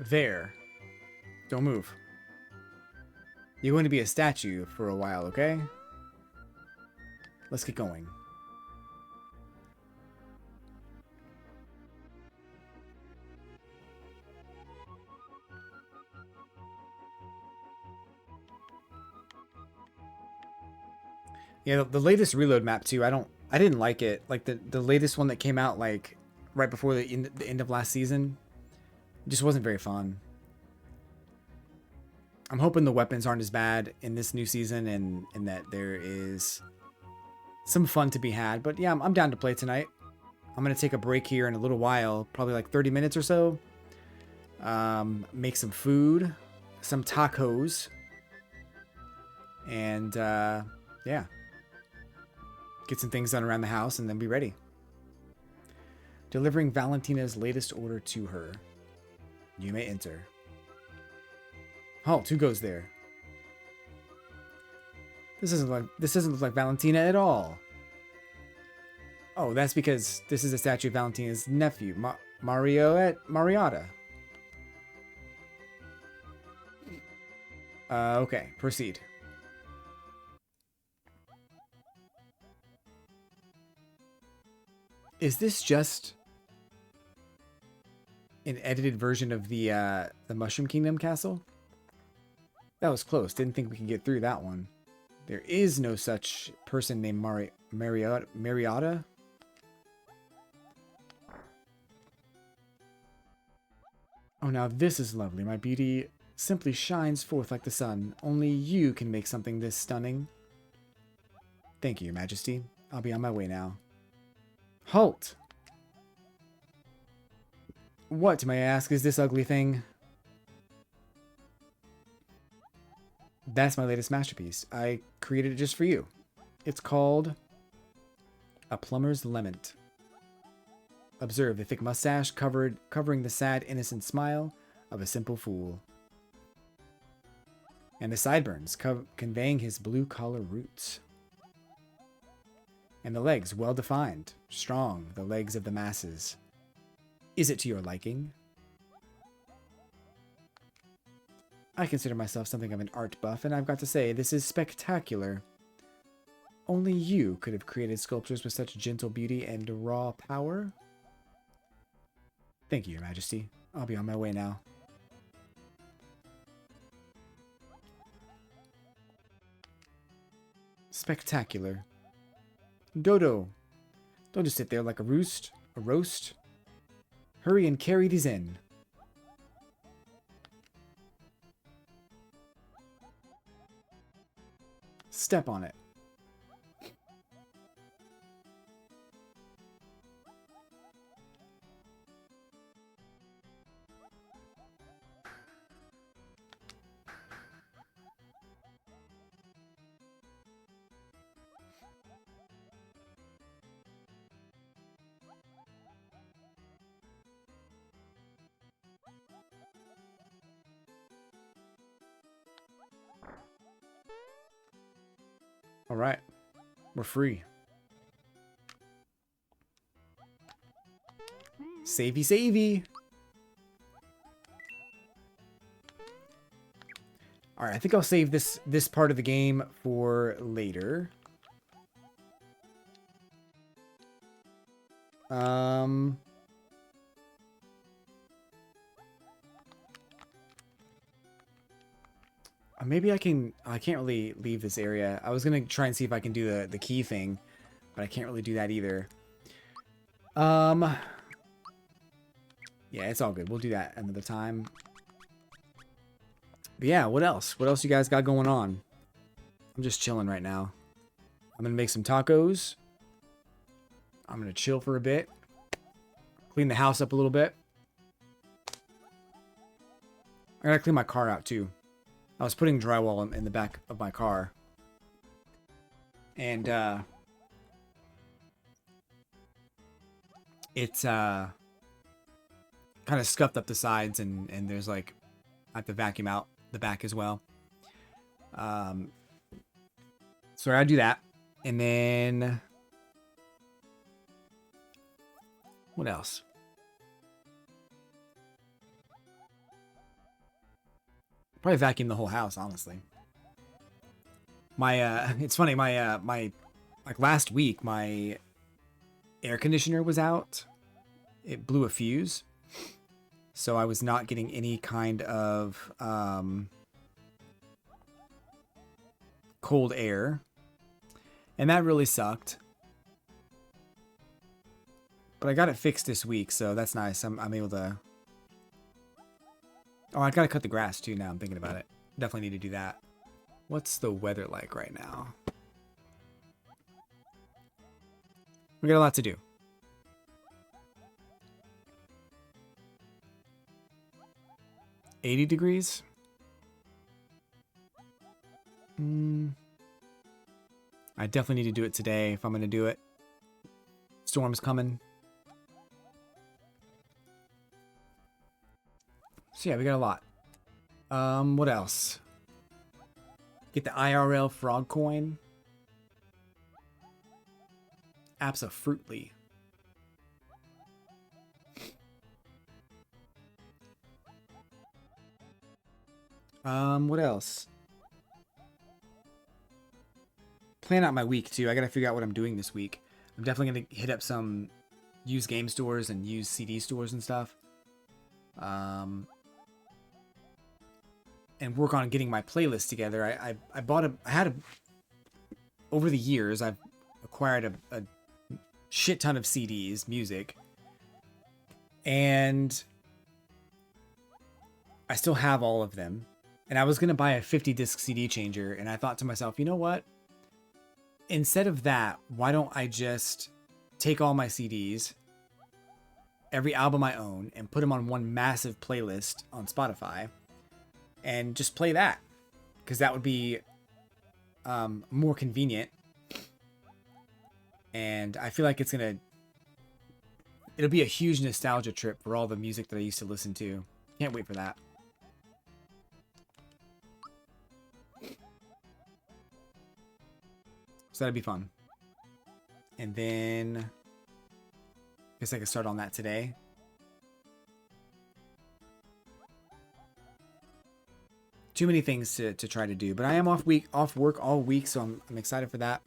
There. Don't move. You're going to be a statue for a while, okay? Let's get going. Yeah, the latest Reload map too. I didn't like it. Like the latest one that came out like right before the end of last season. It just wasn't very fun. I'm hoping the weapons aren't as bad in this new season and that there is some fun to be had. But yeah, I'm down to play tonight. I'm going to take a break here in a little while, probably like 30 minutes or so. Make some food, some tacos. And yeah. Get some things done around the house and then be ready. Delivering Valentina's latest order to her. You may enter. Halt, who goes there? This doesn't look like Valentina at all. Oh, that's because this is a statue of Valentina's nephew, Mariota. Okay, proceed. Is this just an edited version of the Mushroom Kingdom castle? That was close. Didn't think we could get through that one. There is no such person named Mariota. Oh, now this is lovely. My beauty simply shines forth like the sun. Only you can make something this stunning. Thank you, Your Majesty. I'll be on my way now. Halt! What, may I ask, is this ugly thing? That's my latest masterpiece. I created it just for you. It's called A Plumber's Lament. Observe the thick mustache covering the sad, innocent smile of a simple fool. And the sideburns conveying his blue-collar roots. And the legs well-defined, strong, the legs of the masses. Is it to your liking? I consider myself something of an art buff, and I've got to say, this is spectacular. Only you could have created sculptures with such gentle beauty and raw power. Thank you, Your Majesty. I'll be on my way now. Spectacular. Dodo, don't just sit there like a roast. Hurry and carry these in. Step on it. All right, we're free. Savey. All right, I think I'll save this part of the game for later. Maybe I can't really leave this area. I was gonna try and see if I can do the key thing, but I can't really do that either. Yeah, it's all good. We'll do that another time. But yeah, what else? What else you guys got going on? I'm just chilling right now. I'm gonna make some tacos. I'm gonna chill for a bit. Clean the house up a little bit. I gotta clean my car out too. I was putting drywall in the back of my car. And, it's, kind of scuffed up the sides and there's like, I have to vacuum out the back as well. So I do that. And then, what else? Probably vacuum the whole house, honestly. My it's funny, my like last week my air conditioner was out. It blew a fuse. So I was not getting any kind of cold air. And that really sucked. But I got it fixed this week, so that's nice. I'm able to. Oh, I gotta cut the grass too now I'm thinking about it. Definitely need to do that. What's the weather like right now? We got a lot to do. $80? I definitely need to do it today if I'm gonna do it. Storm's coming. So yeah, we got a lot. What else? Get the IRL frog coin. Abso-fruitly. What else? Plan out my week too. I gotta figure out what I'm doing this week. I'm definitely gonna hit up some used game stores and used CD stores and stuff. And work on getting my playlist together. Over the years, I've acquired a shit ton of CDs, music, and I still have all of them. And I was going to buy a 50 disc CD changer, and I thought to myself, you know what? Instead of that, why don't I just take all my CDs, every album I own, and put them on one massive playlist on Spotify, and just play that, because that would be more convenient, and I feel like it's gonna it'll be a huge nostalgia trip for all the music that I used to listen to. Can't wait for that. So that'd be fun. And then I guess I can start on that today. Too many things to try to do, but I am off work all week, so I'm excited for that.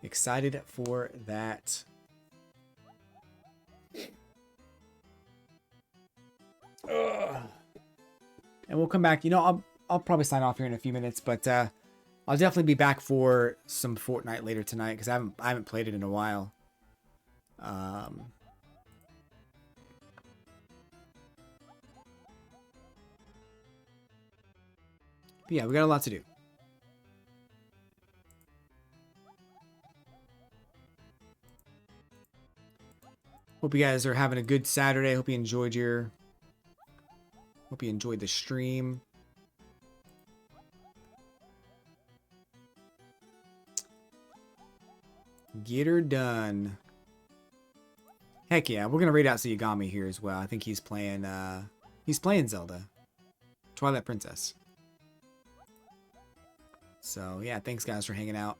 Excited for that. Ugh. And we'll come back. You know, I'll probably sign off here in a few minutes, but I'll definitely be back for some Fortnite later tonight because I haven't played it in a while. But yeah, we got a lot to do. Hope you guys are having a good Saturday. Hope you enjoyed the stream. Get her done. Heck yeah, we're gonna raid out Yagami here as well. I think he's playing Zelda. Twilight Princess. So yeah, thanks guys for hanging out.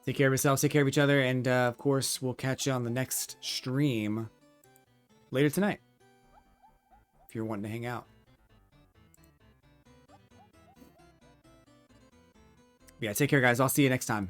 Take care of yourselves, take care of each other, and of course, we'll catch you on the next stream later tonight. If you're wanting to hang out. Yeah, take care, guys. I'll see you next time.